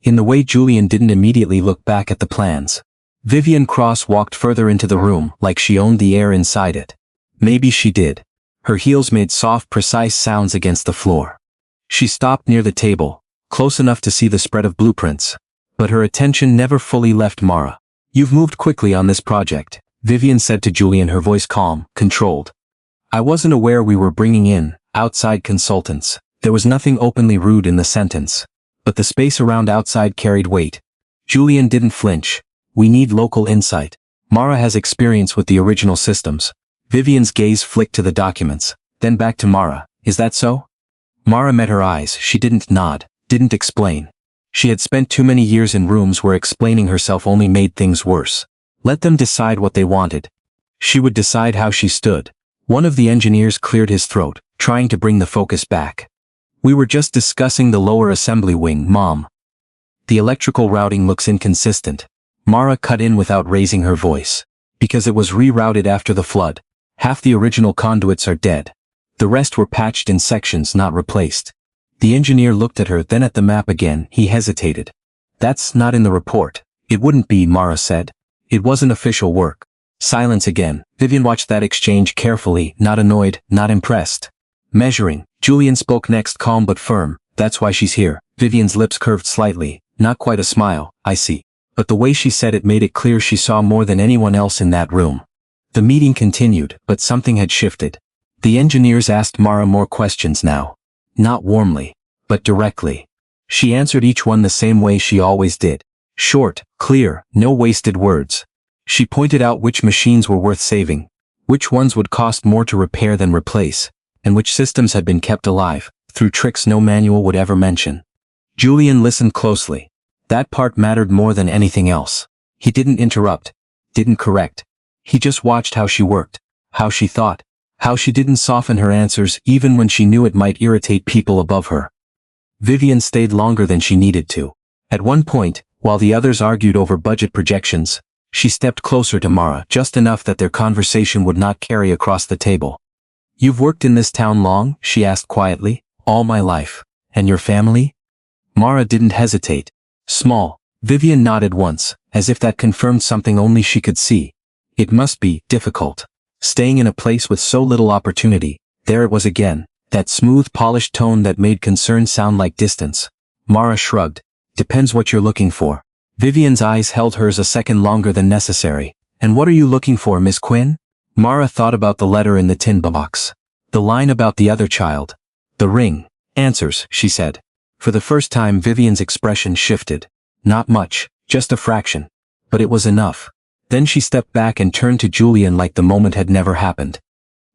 In the way Julian didn't immediately look back at the plans. Vivian Cross walked further into the room like she owned the air inside it. Maybe she did. Her heels made soft, precise sounds against the floor. She stopped near the table, close enough to see the spread of blueprints. But her attention never fully left Mara. You've moved quickly on this project, Vivian said to Julian, her voice calm, controlled. I wasn't aware we were bringing in outside consultants. There was nothing openly rude in the sentence. But the space around outside carried weight. Julian didn't flinch. We need local insight. Mara has experience with the original systems. Vivian's gaze flicked to the documents, then back to Mara. Is that so? Mara met her eyes. She didn't nod, didn't explain. She had spent too many years in rooms where explaining herself only made things worse. Let them decide what they wanted. She would decide how she stood. One of the engineers cleared his throat, trying to bring the focus back. We were just discussing the lower assembly wing, Mom. The electrical routing looks inconsistent. Mara cut in without raising her voice. Because it was rerouted after the flood. Half the original conduits are dead. The rest were patched in sections, not replaced. The engineer looked at her, then at the map again. He hesitated. That's not in the report. It wouldn't be, Mara said. It wasn't official work. Silence again. Vivian watched that exchange carefully, not annoyed, not impressed. Measuring. Julian spoke next, calm but firm. That's why she's here. Vivian's lips curved slightly. Not quite a smile. I see. But the way she said it made it clear she saw more than anyone else in that room. The meeting continued, but something had shifted. The engineers asked Mara more questions now. Not warmly, but directly. She answered each one the same way she always did. Short, clear, no wasted words. She pointed out which machines were worth saving, which ones would cost more to repair than replace, and which systems had been kept alive, through tricks no manual would ever mention. Julian listened closely. That part mattered more than anything else. He didn't interrupt, didn't correct. He just watched how she worked, how she thought, how she didn't soften her answers even when she knew it might irritate people above her. Vivian stayed longer than she needed to. At one point, while the others argued over budget projections, she stepped closer to Mara, just enough that their conversation would not carry across the table. "You've worked in this town long?" she asked quietly. "All my life. And your family?" Mara didn't hesitate. Small. Vivian nodded once, as if that confirmed something only she could see. It must be difficult. Staying in a place with so little opportunity. There it was again, that smooth, polished tone that made concern sound like distance. Mara shrugged. "Depends what you're looking for." Vivian's eyes held hers a second longer than necessary. "And what are you looking for, Miss Quinn?" Mara thought about the letter in the tin box. The line about the other child. The ring. "Answers," she said. For the first time Vivian's expression shifted. Not much, just a fraction. But it was enough. Then she stepped back and turned to Julian like the moment had never happened.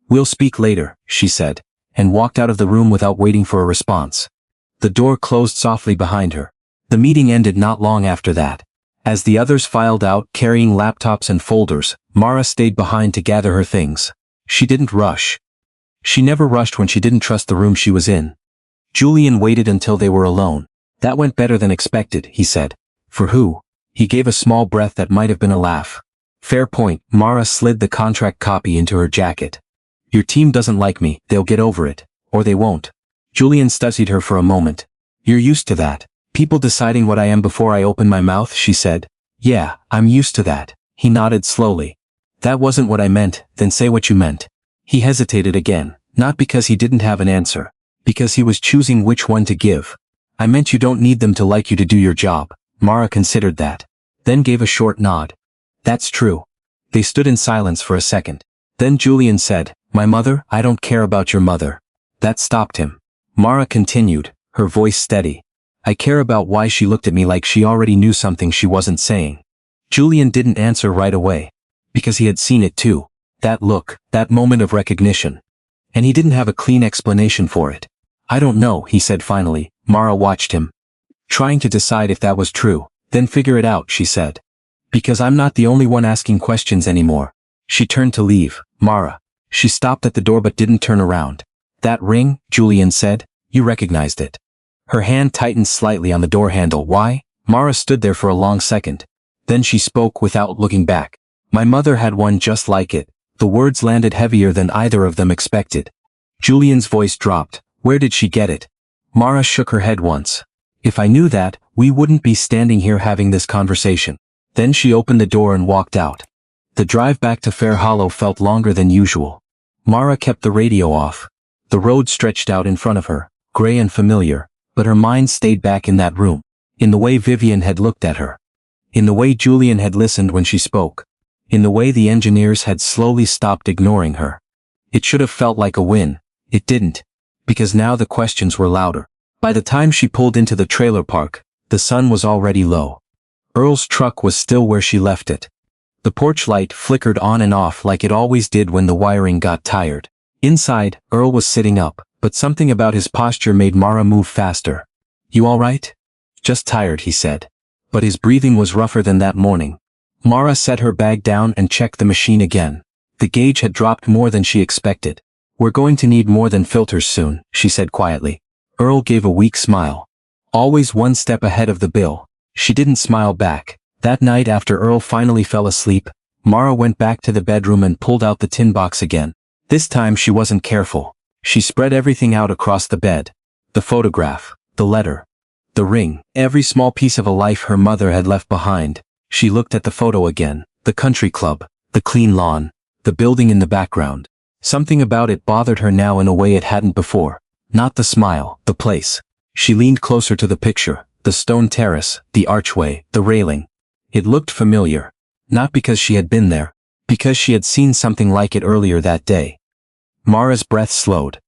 "We'll speak later," she said, and walked out of the room without waiting for a response. The door closed softly behind her. The meeting ended not long after that. As the others filed out carrying laptops and folders, Mara stayed behind to gather her things. She didn't rush. She never rushed when she didn't trust the room she was in. Julian waited until they were alone. "That went better than expected," he said. "For who?" He gave a small breath that might have been a laugh. "Fair point." Mara slid the contract copy into her jacket. "Your team doesn't like me. They'll get over it. Or they won't." Julian studied her for a moment. "You're used to that. People deciding what I am before I open my mouth," she said. "Yeah, I'm used to that." He nodded slowly. "That wasn't what I meant." "Then say what you meant." He hesitated again, not because he didn't have an answer, because he was choosing which one to give. "I meant you don't need them to like you to do your job." Mara considered that, then gave a short nod. "That's true." They stood in silence for a second. Then Julian said, "My mother, I don't care about your mother." That stopped him. Mara continued, her voice steady. "I care about why she looked at me like she already knew something she wasn't saying." Julian didn't answer right away. Because he had seen it too. That look, that moment of recognition. And he didn't have a clean explanation for it. "I don't know," he said finally. Mara watched him, trying to decide if that was true. "Then figure it out," she said. "Because I'm not the only one asking questions anymore." She turned to leave. "Mara." She stopped at the door but didn't turn around. "That ring," Julian said. "You recognized it." Her hand tightened slightly on the door handle. "Why?" Mara stood there for a long second. Then she spoke without looking back. "My mother had one just like it." The words landed heavier than either of them expected. Julian's voice dropped. "Where did she get it?" Mara shook her head once. "If I knew that, we wouldn't be standing here having this conversation." Then she opened the door and walked out. The drive back to Fair Hollow felt longer than usual. Mara kept the radio off. The road stretched out in front of her, gray and familiar, but her mind stayed back in that room, in the way Vivian had looked at her, in the way Julian had listened when she spoke, in the way the engineers had slowly stopped ignoring her. It should have felt like a win. It didn't. Because now the questions were louder. By the time she pulled into the trailer park, the sun was already low. Earl's truck was still where she left it. The porch light flickered on and off like it always did when the wiring got tired. Inside, Earl was sitting up, but something about his posture made Mara move faster. "You all right?" "Just tired," he said. But his breathing was rougher than that morning. Mara set her bag down and checked the machine again. The gauge had dropped more than she expected. "We're going to need more than filters soon," she said quietly. Earl gave a weak smile. Always one step ahead of the bill. She didn't smile back. That night after Earl finally fell asleep, Mara went back to the bedroom and pulled out the tin box again. This time she wasn't careful. She spread everything out across the bed. The photograph, the letter, the ring, every small piece of a life her mother had left behind. She looked at the photo again, the country club, the clean lawn, the building in the background. Something about it bothered her now in a way it hadn't before. Not the smile, the place. She leaned closer to the picture, the stone terrace, the archway, the railing. It looked familiar. Not because she had been there, because she had seen something like it earlier that day. Mara's breath slowed.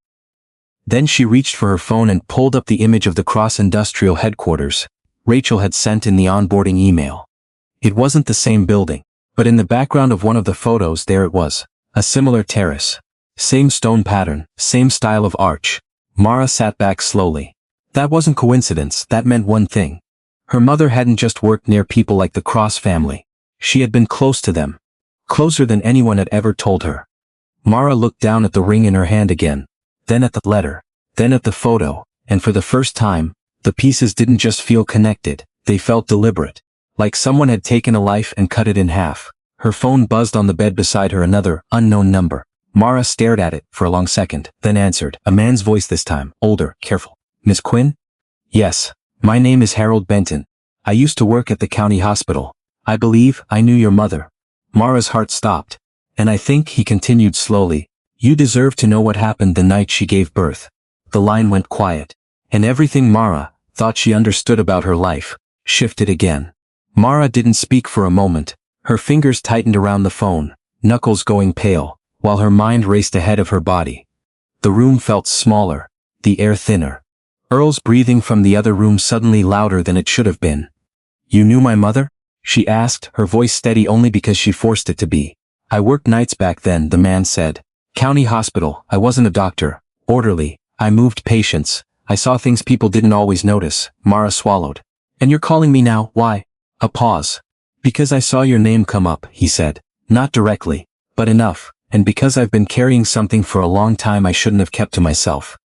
Then she reached for her phone and pulled up the image of the Cross Industrial headquarters Rachel had sent in the onboarding email. It wasn't the same building, but in the background of one of the photos there it was, a similar terrace. Same stone pattern, same style of arch. Mara sat back slowly. That wasn't coincidence, that meant one thing. Her mother hadn't just worked near people like the Cross family. She had been close to them. Closer than anyone had ever told her. Mara looked down at the ring in her hand again, then at the letter, then at the photo, and for the first time, the pieces didn't just feel connected, they felt deliberate. Like someone had taken a life and cut it in half. Her phone buzzed on the bed beside her, another, unknown number. Mara stared at it for a long second, then answered, a man's voice this time, older, careful. Miss Quinn? Yes. My name is Harold Benton. I used to work at the county hospital. I believe I knew your mother. Mara's heart stopped. And I think, he continued slowly, you deserve to know what happened the night she gave birth. The line went quiet. And everything Mara thought she understood about her life shifted again. Mara didn't speak for a moment. Her fingers tightened around the phone, knuckles going pale, while her mind raced ahead of her body. The room felt smaller, the air thinner. Earl's breathing from the other room suddenly louder than it should have been. You knew my mother? She asked, her voice steady only because she forced it to be. I worked nights back then, the man said. County hospital, I wasn't a doctor. Orderly, I moved patients. I saw things people didn't always notice. Mara swallowed. And you're calling me now, why? A pause. Because I saw your name come up, he said. Not directly, but enough, and because I've been carrying something for a long time I shouldn't have kept to myself.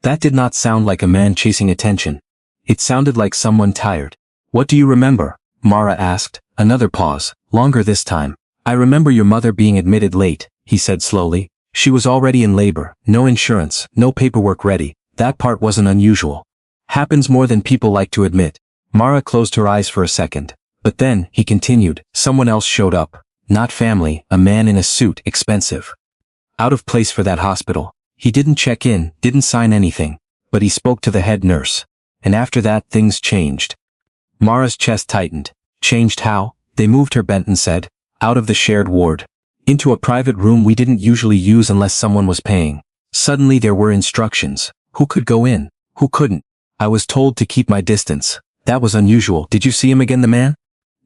That did not sound like a man chasing attention. It sounded like someone tired. What do you remember? Mara asked. Another pause, longer this time. I remember your mother being admitted late, he said slowly. She was already in labor, no insurance, no paperwork ready. That part wasn't unusual. Happens more than people like to admit. Mara closed her eyes for a second. But then, he continued, someone else showed up. Not family, a man in a suit, expensive. Out of place for that hospital. He didn't check in, didn't sign anything. But he spoke to the head nurse. And after that things changed. Mara's chest tightened. Changed how? They moved her, Benton said. Out of the shared ward. Into a private room we didn't usually use unless someone was paying. Suddenly there were instructions. Who could go in? Who couldn't? I was told to keep my distance. That was unusual. Did you see him again, the man?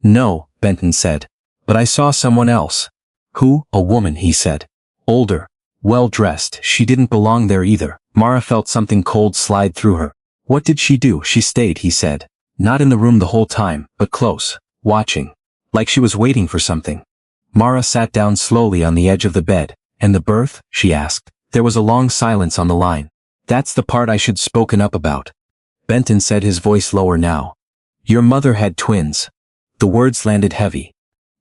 No, Benton said. But I saw someone else. Who? A woman, he said. Older. Well-dressed. She didn't belong there either. Mara felt something cold slide through her. What did she do? She stayed, he said. Not in the room the whole time, but close. Watching. Like she was waiting for something. Mara sat down slowly on the edge of the bed. And the birth? She asked. There was a long silence on the line. That's the part I should spoken up about. Benton said, his voice lower now. Your mother had twins. The words landed heavy.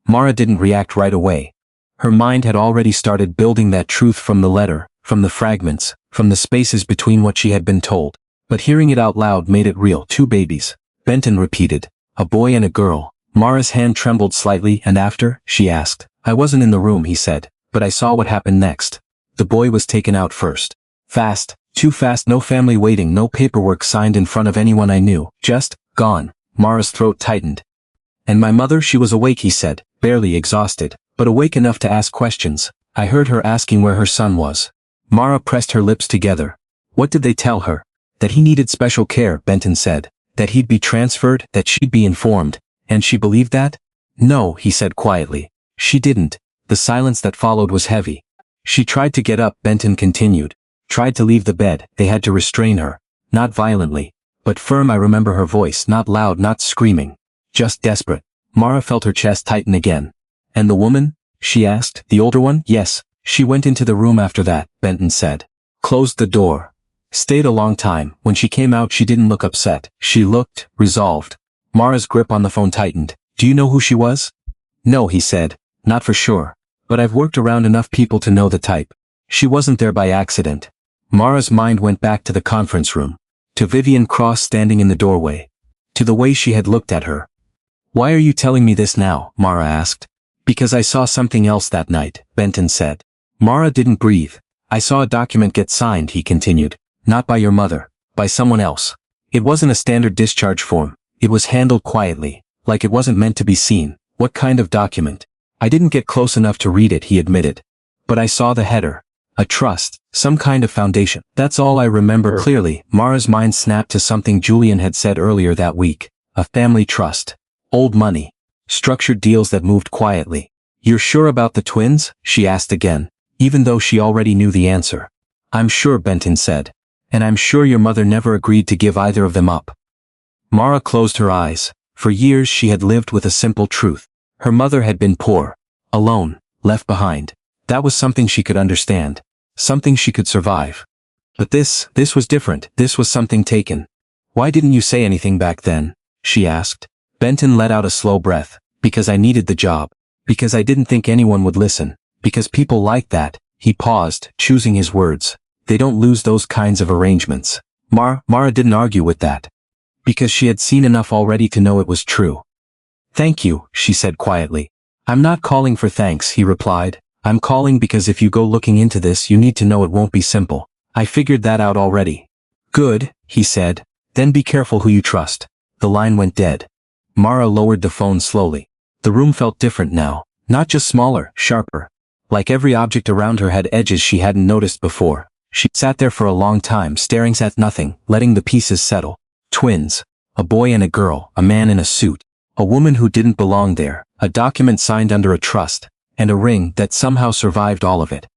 Mara didn't react right away. Her mind had already started building that truth from the letter, from the fragments, from the spaces between what she had been told. But hearing it out loud made it real. 2 babies. Benton repeated. A boy and a girl. Mara's hand trembled slightly. And after? She asked. I wasn't in the room, he said. But I saw what happened next. The boy was taken out first. Fast. Too fast, no family waiting, no paperwork signed in front of anyone I knew. Just, gone. Mara's throat tightened. And my mother, she was awake, he said, barely exhausted, but awake enough to ask questions. I heard her asking where her son was. Mara pressed her lips together. What did they tell her? That he needed special care, Benton said. That he'd be transferred, that she'd be informed. And she believed that? No, he said quietly. She didn't. The silence that followed was heavy. She tried to get up, Benton continued. Tried to leave the bed. They had to restrain her. Not violently, but firm. I remember her voice, not loud, not screaming. Just desperate. Mara felt her chest tighten again. And the woman? She asked. The older one? Yes. She went into the room after that, Benton said. Closed the door. Stayed a long time. When she came out she didn't look upset. She looked resolved. Mara's grip on the phone tightened. Do you know who she was? No, he said. Not for sure. But I've worked around enough people to know the type. She wasn't there by accident. Mara's mind went back to the conference room. To Vivian Cross standing in the doorway. To the way she had looked at her. Why are you telling me this now? Mara asked. Because I saw something else that night, Benton said. Mara didn't breathe. I saw a document get signed, he continued. Not by your mother, by someone else. It wasn't a standard discharge form. It was handled quietly, like it wasn't meant to be seen. What kind of document? I didn't get close enough to read it, he admitted. But I saw the header. A trust, some kind of foundation. That's all I remember clearly. Mara's mind snapped to something Julian had said earlier that week. A family trust. Old money. Structured deals that moved quietly. You're sure about the twins? She asked again, even though she already knew the answer. I'm sure, Benton said. And I'm sure your mother never agreed to give either of them up. Mara closed her eyes. For years she had lived with a simple truth. Her mother had been poor, alone, left behind. That was something she could understand. Something she could survive. But this was different. This was something taken. Why didn't you say anything back then? She asked. Benton let out a slow breath. Because I needed the job. Because I didn't think anyone would listen. Because people like that. He paused, choosing his words. They don't lose those kinds of arrangements. Mara didn't argue with that. Because she had seen enough already to know it was true. Thank you, she said quietly. I'm not calling for thanks, he replied. I'm calling because if you go looking into this, you need to know it won't be simple. I figured that out already. Good, he said. Then be careful who you trust. The line went dead. Mara lowered the phone slowly. The room felt different now. Not just smaller, sharper. Like every object around her had edges she hadn't noticed before. She sat there for a long time, staring at nothing, letting the pieces settle. Twins. A boy and a girl, a man in a suit. A woman who didn't belong there, a document signed under a trust, and a ring that somehow survived all of it.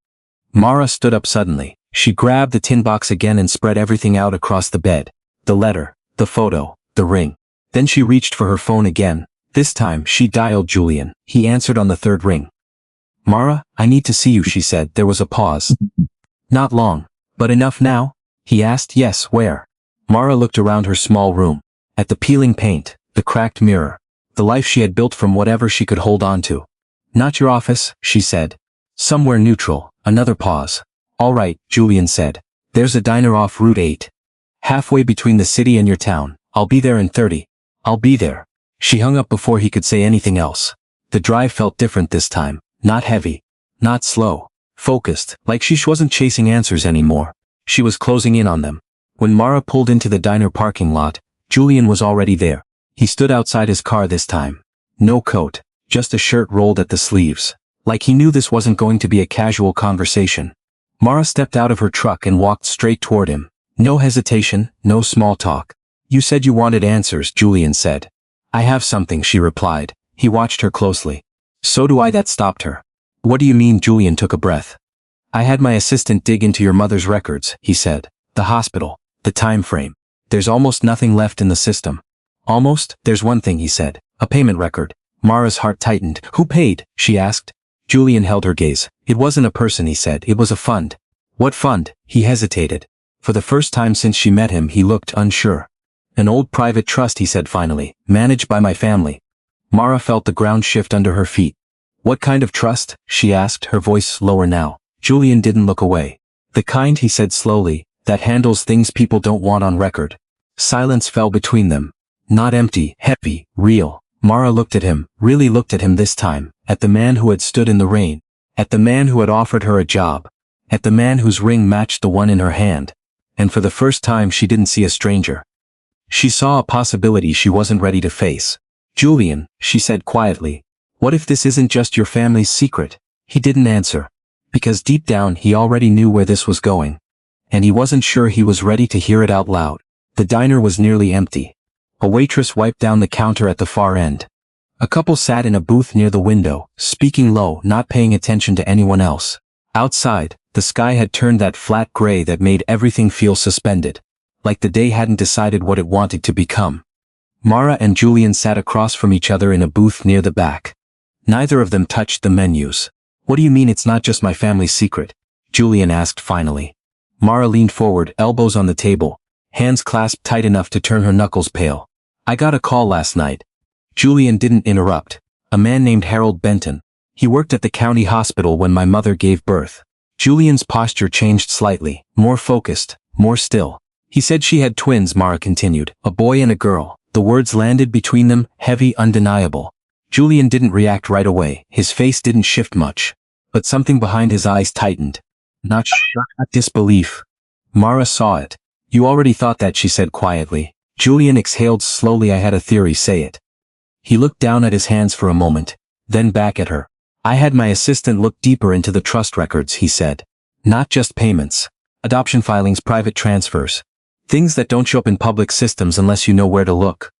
Mara stood up suddenly. She grabbed the tin box again and spread everything out across the bed. The letter, the photo, the ring. Then she reached for her phone again. This time she dialed Julian. He answered on the third ring. Mara, I need to see you, she said. There was a pause. Not long. But enough now? He asked. Yes, where? Mara looked around her small room. At the peeling paint, the cracked mirror. The life she had built from whatever she could hold on to. Not your office, she said. Somewhere neutral. Another pause. All right, Julian said. There's a diner off Route 8. Halfway between the city and your town. I'll be there in 30. I'll be there. She hung up before he could say anything else. The drive felt different this time. Not heavy. Not slow. Focused, like she wasn't chasing answers anymore. She was closing in on them. When Mara pulled into the diner parking lot, Julian was already there. He stood outside his car this time. No coat, just a shirt rolled at the sleeves. Like he knew this wasn't going to be a casual conversation. Mara stepped out of her truck and walked straight toward him. No hesitation, no small talk. You said you wanted answers, Julian said. I have something, she replied. He watched her closely. So do I. That stopped her. What do you mean? Julian took a breath. I had my assistant dig into your mother's records, he said. The hospital, the time frame. There's almost nothing left in the system. Almost? There's one thing, he said. A payment record. Mara's heart tightened. Who paid? She asked. Julian held her gaze. It wasn't a person, he said. It was a fund. What fund? He hesitated. For the first time since she met him, he looked unsure. An old private trust, he said finally. Managed by my family. Mara felt the ground shift under her feet. What kind of trust? She asked, her voice lower now. Julian didn't look away. The kind, he said slowly, that handles things people don't want on record. Silence fell between them. Not empty, heavy, real. Mara looked at him, really looked at him this time, at the man who had stood in the rain, at the man who had offered her a job, at the man whose ring matched the one in her hand. And for the first time she didn't see a stranger. She saw a possibility she wasn't ready to face. Julian, she said quietly. What if this isn't just your family's secret? He didn't answer. Because deep down he already knew where this was going. And he wasn't sure he was ready to hear it out loud. The diner was nearly empty. A waitress wiped down the counter at the far end. A couple sat in a booth near the window, speaking low, not paying attention to anyone else. Outside, the sky had turned that flat gray that made everything feel suspended. Like the day hadn't decided what it wanted to become. Mara and Julian sat across from each other in a booth near the back. Neither of them touched the menus. What do you mean it's not just my family's secret? Julian asked finally. Mara leaned forward, elbows on the table, hands clasped tight enough to turn her knuckles pale. I got a call last night. Julian didn't interrupt. A man named Harold Benton. He worked at the county hospital when my mother gave birth. Julian's posture changed slightly, more focused, more still. He said she had twins, Mara continued, a boy and a girl. The words landed between them, heavy, undeniable. Julian didn't react right away, his face didn't shift much. But something behind his eyes tightened. Not shock, not disbelief. Mara saw it. You already thought that, she said quietly. Julian exhaled slowly. I had a theory, say it. He looked down at his hands for a moment, then back at her. I had my assistant look deeper into the trust records, he said. Not just payments. Adoption filings, private transfers. Things that don't show up in public systems unless you know where to look.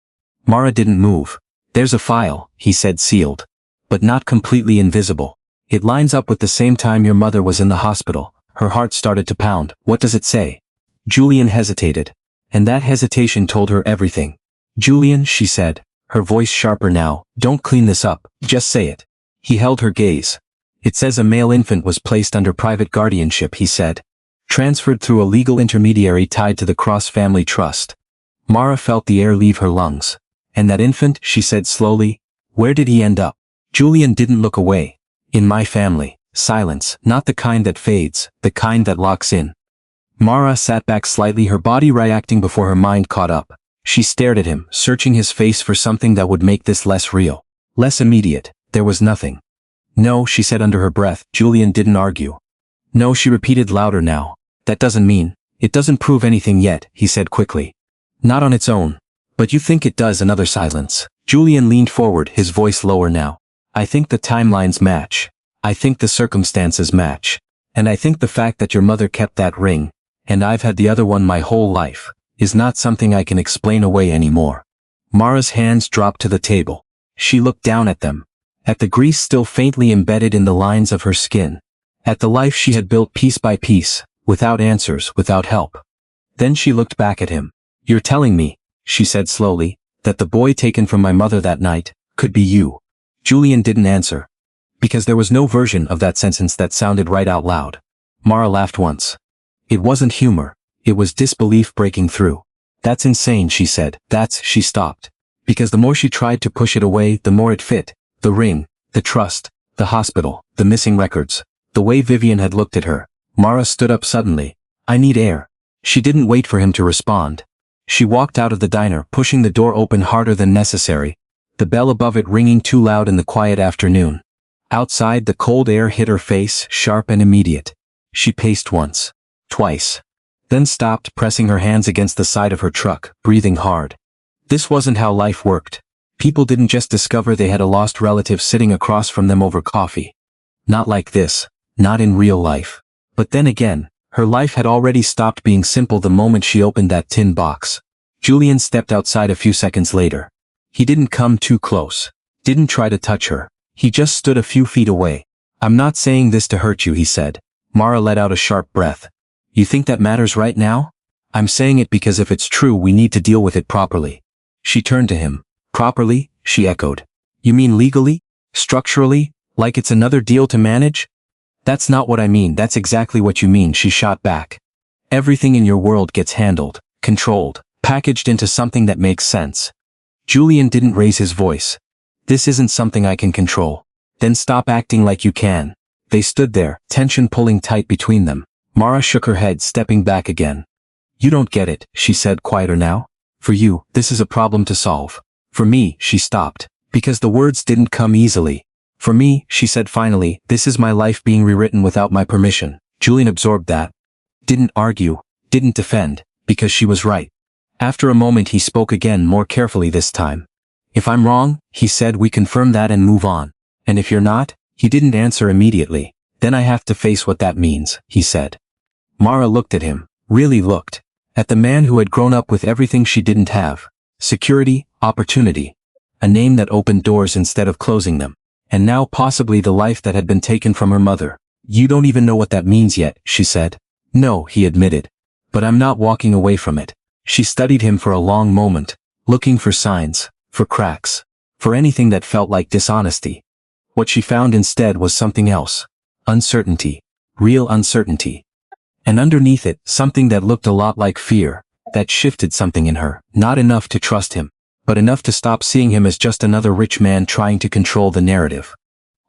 Mara didn't move. There's a file, he said, sealed. But not completely invisible. It lines up with the same time your mother was in the hospital. Her heart started to pound. What does it say? Julian hesitated. And that hesitation told her everything. Julian, she said, her voice sharper now, don't clean this up, just say it. He held her gaze. It says a male infant was placed under private guardianship, he said. Transferred through a legal intermediary tied to the Cross family trust. Mara felt the air leave her lungs. And that infant, she said slowly, where did he end up? Julian didn't look away. In my family. Silence, not the kind that fades, the kind that locks in. Mara sat back slightly, her body reacting before her mind caught up. She stared at him, searching his face for something that would make this less real. Less immediate. There was nothing. No, she said under her breath. Julian didn't argue. No, she repeated louder now. That doesn't mean. It doesn't prove anything yet, he said quickly. Not on its own. But you think it does? Another silence. Julian leaned forward, his voice lower now. I think the timelines match. I think the circumstances match. And I think the fact that your mother kept that ring, and I've had the other one my whole life, is not something I can explain away anymore. Mara's hands dropped to the table. She looked down at them. At the grease still faintly embedded in the lines of her skin. At the life she had built piece by piece, without answers, without help. Then she looked back at him. You're telling me, she said slowly, that the boy taken from my mother that night, could be you. Julian didn't answer. Because there was no version of that sentence that sounded right out loud. Mara laughed once. It wasn't humor. It was disbelief breaking through. That's insane, she said. She stopped. Because the more she tried to push it away, the more it fit. The ring, the trust, the hospital, the missing records. The way Vivian had looked at her. Mara stood up suddenly. I need air. She didn't wait for him to respond. She walked out of the diner, pushing the door open harder than necessary. The bell above it ringing too loud in the quiet afternoon. Outside, the cold air hit her face, sharp and immediate. She paced once. Twice. Then stopped, pressing her hands against the side of her truck, breathing hard. This wasn't how life worked. People didn't just discover they had a lost relative sitting across from them over coffee. Not like this. Not in real life. But then again, her life had already stopped being simple the moment she opened that tin box. Julian stepped outside a few seconds later. He didn't come too close. Didn't try to touch her. He just stood a few feet away. I'm not saying this to hurt you, he said. Mara let out a sharp breath. You think that matters right now? I'm saying it because if it's true, we need to deal with it properly. She turned to him. Properly? She echoed. You mean legally? Structurally? Like it's another deal to manage? That's not what I mean. That's exactly what you mean, she shot back. Everything in your world gets handled, controlled, packaged into something that makes sense. Julian didn't raise his voice. This isn't something I can control. Then stop acting like you can. They stood there, tension pulling tight between them. Mara shook her head, stepping back again. You don't get it, she said, quieter now. For you, this is a problem to solve. For me, she stopped. Because the words didn't come easily. For me, she said finally, this is my life being rewritten without my permission. Julian absorbed that. Didn't argue, didn't defend, because she was right. After a moment he spoke again, more carefully this time. If I'm wrong, he said, we confirm that and move on. And if you're not, he didn't answer immediately. Then I have to face what that means, he said. Mara looked at him, really looked. At the man who had grown up with everything she didn't have. Security, opportunity. A name that opened doors instead of closing them. And now possibly the life that had been taken from her mother. You don't even know what that means yet, she said. No, he admitted. But I'm not walking away from it. She studied him for a long moment, looking for signs, for cracks, for anything that felt like dishonesty. What she found instead was something else. Uncertainty. Real uncertainty. And underneath it, something that looked a lot like fear, that shifted something in her. Not enough to trust him, but enough to stop seeing him as just another rich man trying to control the narrative.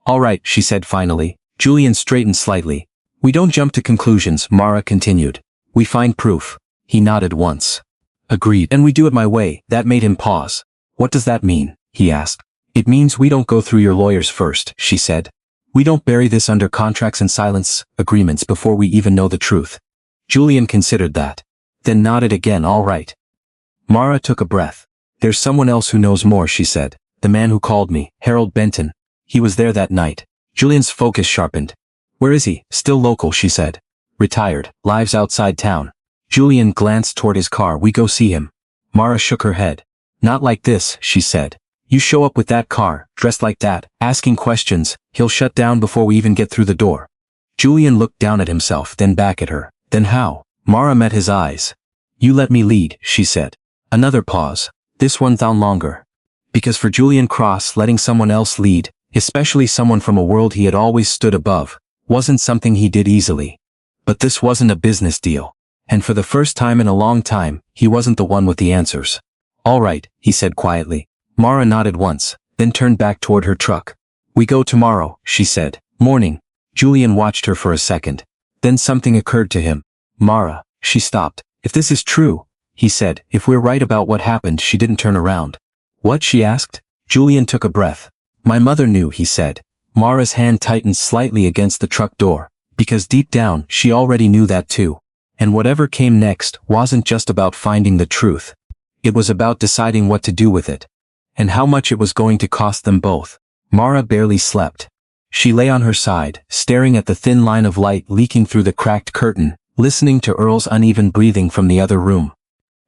All right, she said finally. Julian straightened slightly. We don't jump to conclusions, Mara continued. We find proof. He nodded once. Agreed. And we do it my way. That made him pause. What does that mean? He asked. It means we don't go through your lawyers first, she said. We don't bury this under contracts and silence agreements before we even know the truth. Julian considered that. Then nodded again. All right. Mara took a breath. There's someone else who knows more, she said. The man who called me, Harold Benton. He was there that night. Julian's focus sharpened. Where is he? Still local, she said. Retired, lives outside town. Julian glanced toward his car. We go see him. Mara shook her head. Not like this, she said. You show up with that car, dressed like that, asking questions, he'll shut down before we even get through the door. Julian looked down at himself, then back at her. Then how? Mara met his eyes. You let me lead, she said. Another pause. This one down longer. Because for Julian Cross, letting someone else lead, especially someone from a world he had always stood above, wasn't something he did easily. But this wasn't a business deal. And for the first time in a long time, he wasn't the one with the answers. All right, he said quietly. Mara nodded once, then turned back toward her truck. We go tomorrow, she said. Morning. Julian watched her for a second. Then something occurred to him. Mara, she stopped. If this is true, he said, if we're right about what happened. She didn't turn around. What? She asked. Julian took a breath. My mother knew, he said. Mara's hand tightened slightly against the truck door, because deep down, she already knew that too. And whatever came next wasn't just about finding the truth. It was about deciding what to do with it. And how much it was going to cost them both. Mara barely slept. She lay on her side, staring at the thin line of light leaking through the cracked curtain, listening to Earl's uneven breathing from the other room.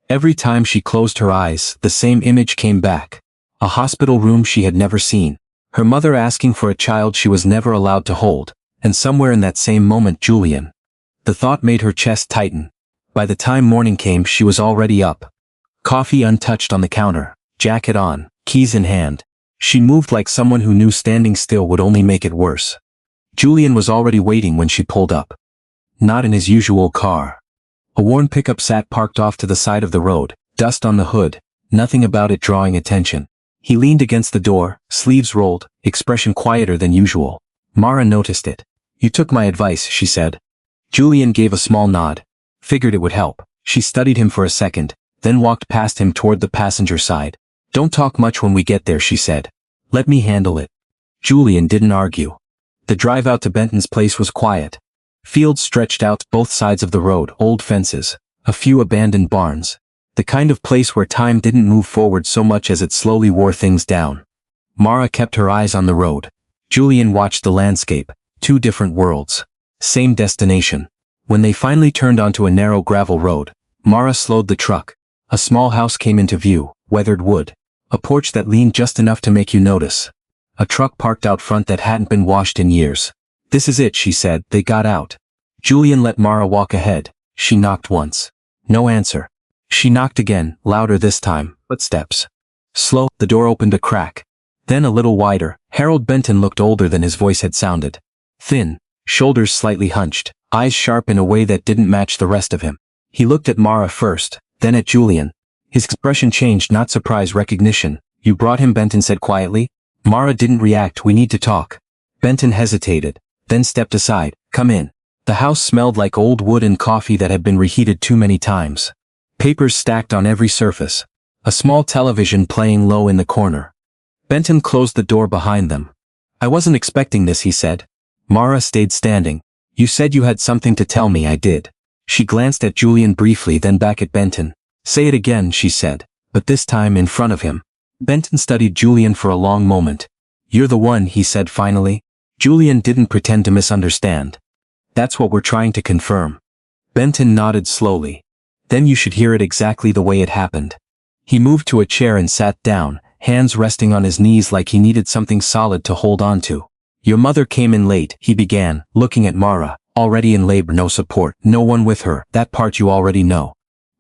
Every time she closed her eyes, the same image came back. A hospital room she had never seen. Her mother asking for a child she was never allowed to hold. And somewhere in that same moment, Julian. The thought made her chest tighten. By the time morning came, she was already up. Coffee untouched on the counter, jacket on, keys in hand. She moved like someone who knew standing still would only make it worse. Julian was already waiting when she pulled up. Not in his usual car. A worn pickup sat parked off to the side of the road, dust on the hood, nothing about it drawing attention. He leaned against the door, sleeves rolled, expression quieter than usual. Mara noticed it. You took my advice, she said. Julian gave a small nod. Figured it would help. She studied him for a second, then walked past him toward the passenger side. Don't talk much when we get there, she said. Let me handle it. Julian didn't argue. The drive out to Benton's place was quiet. Fields stretched out both sides of the road, old fences, a few abandoned barns. The kind of place where time didn't move forward so much as it slowly wore things down. Mara kept her eyes on the road. Julian watched the landscape, two different worlds. Same destination. When they finally turned onto a narrow gravel road, Mara slowed the truck. A small house came into view, weathered wood. A porch that leaned just enough to make you notice. A truck parked out front that hadn't been washed in years. This is it, she said. They got out. Julian let Mara walk ahead. She knocked once. No answer. She knocked again, louder this time. Footsteps. Slow, the door opened a crack. Then a little wider. Harold Benton looked older than his voice had sounded. Thin, shoulders slightly hunched, eyes sharp in a way that didn't match the rest of him. He looked at Mara first, then at Julian. His expression changed, not surprise, recognition. You brought him, Benton said quietly. Mara didn't react. We need to talk. Benton hesitated, then stepped aside. Come in. The house smelled like old wood and coffee that had been reheated too many times. Papers stacked on every surface. A small television playing low in the corner. Benton closed the door behind them. I wasn't expecting this, he said. Mara stayed standing. You said you had something to tell me. I did. She glanced at Julian briefly, then back at Benton. Say it again, she said, but this time in front of him. Benton studied Julian for a long moment. You're the one, he said finally. Julian didn't pretend to misunderstand. That's what we're trying to confirm. Benton nodded slowly. Then you should hear it exactly the way it happened. He moved to a chair and sat down, hands resting on his knees like he needed something solid to hold on to. Your mother came in late, he began, looking at Mara, already in labor, no support, no one with her, that part you already know.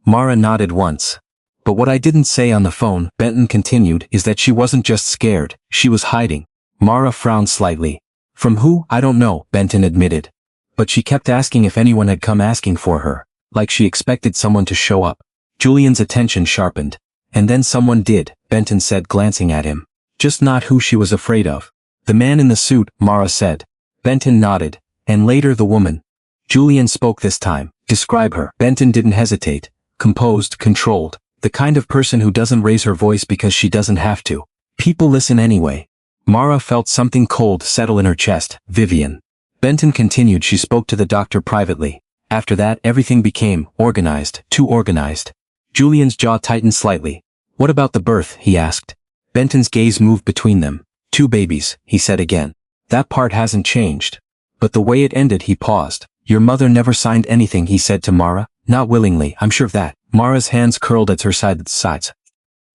Mara nodded once. But what I didn't say on the phone, Benton continued, is that she wasn't just scared, she was hiding. Mara frowned slightly. From who? I don't know, Benton admitted. But she kept asking if anyone had come asking for her, like she expected someone to show up. Julian's attention sharpened. And then someone did, Benton said, glancing at him. Just not who she was afraid of. The man in the suit, Mara said. Benton nodded. And later the woman. Julian spoke this time. Describe her. Benton didn't hesitate. Composed, controlled. The kind of person who doesn't raise her voice because she doesn't have to. People listen anyway. Mara felt something cold settle in her chest. Vivian. Benton continued. She spoke to the doctor privately. After that, everything became organized, too organized. Julian's jaw tightened slightly. What about the birth? He asked. Benton's gaze moved between them. 2 babies, he said again. That part hasn't changed. But the way it ended, he paused. Your mother never signed anything, he said to Mara. Not willingly, I'm sure of that. Mara's hands curled at her sides.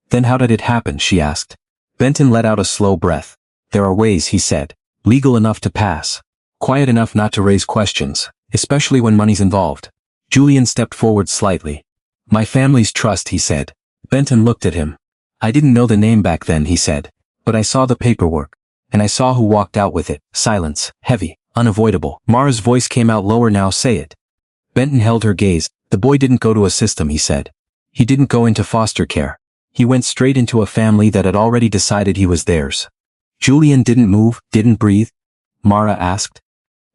Then how did it happen? She asked. Benton let out a slow breath. There are ways, he said. Legal enough to pass. Quiet enough not to raise questions, especially when money's involved. Julian stepped forward slightly. My family's trust, he said. Benton looked at him. I didn't know the name back then, he said. But I saw the paperwork. And I saw who walked out with it. Silence. Heavy. Unavoidable. Mara's voice came out lower now. Say it. Benton held her gaze. The boy didn't go to a system, he said. He didn't go into foster care. He went straight into a family that had already decided he was theirs. Julian didn't move, didn't breathe? Mara asked.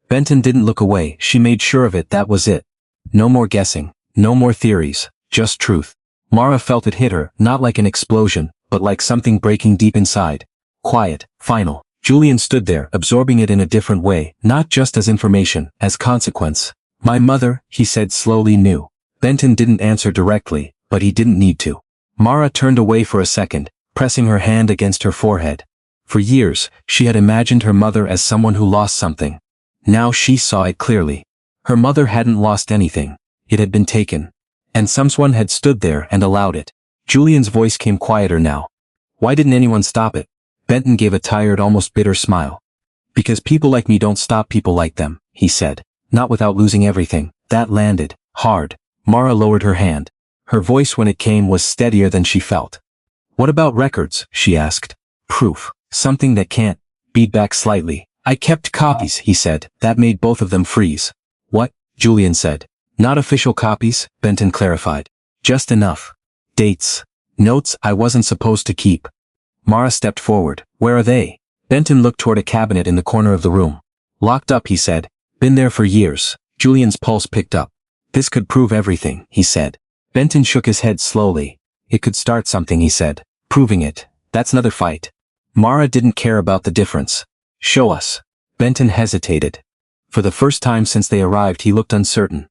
Benton didn't look away. She made sure of it. That was it. No more guessing. No more theories. Just truth. Mara felt it hit her, not like an explosion, but like something breaking deep inside. Quiet. Final. Julian stood there, absorbing it in a different way, not just as information, as consequence. My mother, he said slowly, knew. Benton didn't answer directly, but he didn't need to. Mara turned away for a second, pressing her hand against her forehead. For years, she had imagined her mother as someone who lost something. Now she saw it clearly. Her mother hadn't lost anything. It had been taken. And someone had stood there and allowed it. Julian's voice came quieter now. Why didn't anyone stop it? Benton gave a tired, almost bitter smile. Because people like me don't stop people like them, he said. Not without losing everything. That landed hard. Mara lowered her hand. Her voice when it came was steadier than she felt. What about records? She asked. Proof. Something that can't. Beat back slightly. I kept copies, he said. That made both of them freeze. What? Julian said. Not official copies, Benton clarified. Just enough. Dates. Notes I wasn't supposed to keep. Mara stepped forward. Where are they? Benton looked toward a cabinet in the corner of the room. Locked up, he said. Been there for years. Julian's pulse picked up. This could prove everything, he said. Benton shook his head slowly. It could start something, he said. Proving it. That's another fight. Mara didn't care about the difference. Show us. Benton hesitated. For the first time since they arrived, he looked uncertain.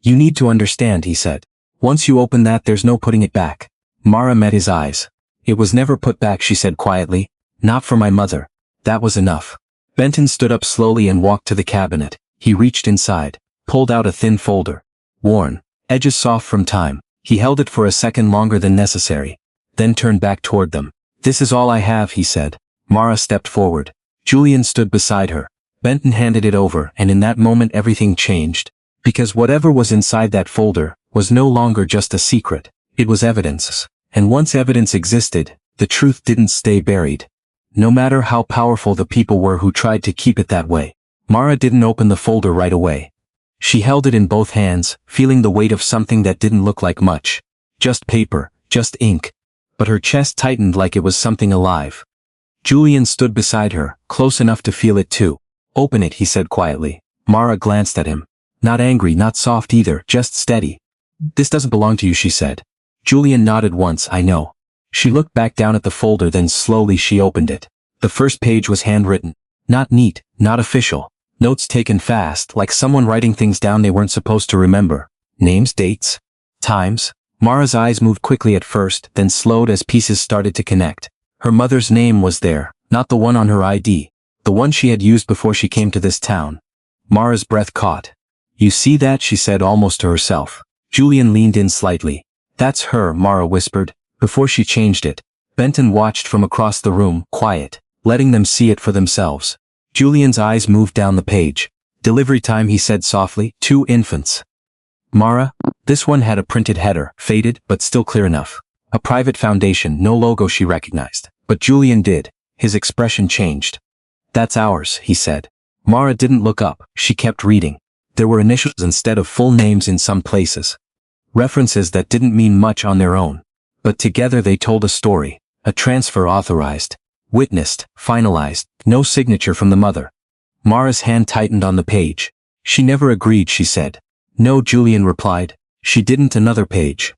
You need to understand, he said. Once you open that, there's no putting it back. Mara met his eyes. It was never put back, she said quietly. Not for my mother. That was enough. Benton stood up slowly and walked to the cabinet. He reached inside, pulled out a thin folder. Worn, edges soft from time. He held it for a second longer than necessary, then turned back toward them. This is all I have, he said. Mara stepped forward. Julian stood beside her. Benton handed it over, and in that moment everything changed. Because whatever was inside that folder was no longer just a secret. It was evidence. And once evidence existed, the truth didn't stay buried. No matter how powerful the people were who tried to keep it that way. Mara didn't open the folder right away. She held it in both hands, feeling the weight of something that didn't look like much. Just paper, just ink. But her chest tightened like it was something alive. Julian stood beside her, close enough to feel it too. Open it, he said quietly. Mara glanced at him. Not angry, not soft either, just steady. This doesn't belong to you, she said. Julian nodded once. I know. She looked back down at the folder, then slowly she opened it. The first page was handwritten. Not neat, not official. Notes taken fast, like someone writing things down they weren't supposed to remember. Names, dates, times. Mara's eyes moved quickly at first, then slowed as pieces started to connect. Her mother's name was there, not the one on her ID. The one she had used before she came to this town. Mara's breath caught. You see that? She said almost to herself. Julian leaned in slightly. That's her, Mara whispered, before she changed it. Benton watched from across the room, quiet, letting them see it for themselves. Julian's eyes moved down the page. Delivery time, he said softly. 2 infants. Mara? This one had a printed header, faded, but still clear enough. A private foundation, no logo she recognized. But Julian did. His expression changed. That's ours, he said. Mara didn't look up. She kept reading. There were initials instead of full names in some places. References that didn't mean much on their own. But together they told a story. A transfer authorized. Witnessed, finalized, no signature from the mother. Mara's hand tightened on the page. She never agreed, she said. No, Julian replied. She didn't. Another page.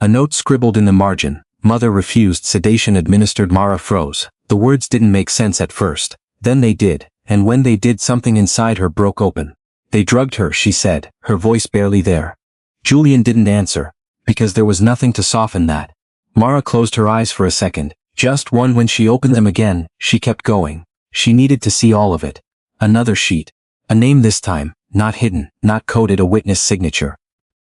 A note scribbled in the margin. Mother refused sedation administered. Mara froze. The words didn't make sense at first. Then they did, and when they did, something inside her broke open. They drugged her, she said, her voice barely there. Julian didn't answer, because there was nothing to soften that. Mara closed her eyes for a second, just one. When she opened them again, she kept going. She needed to see all of it. Another sheet. A name this time, not hidden, not coded, a witness signature.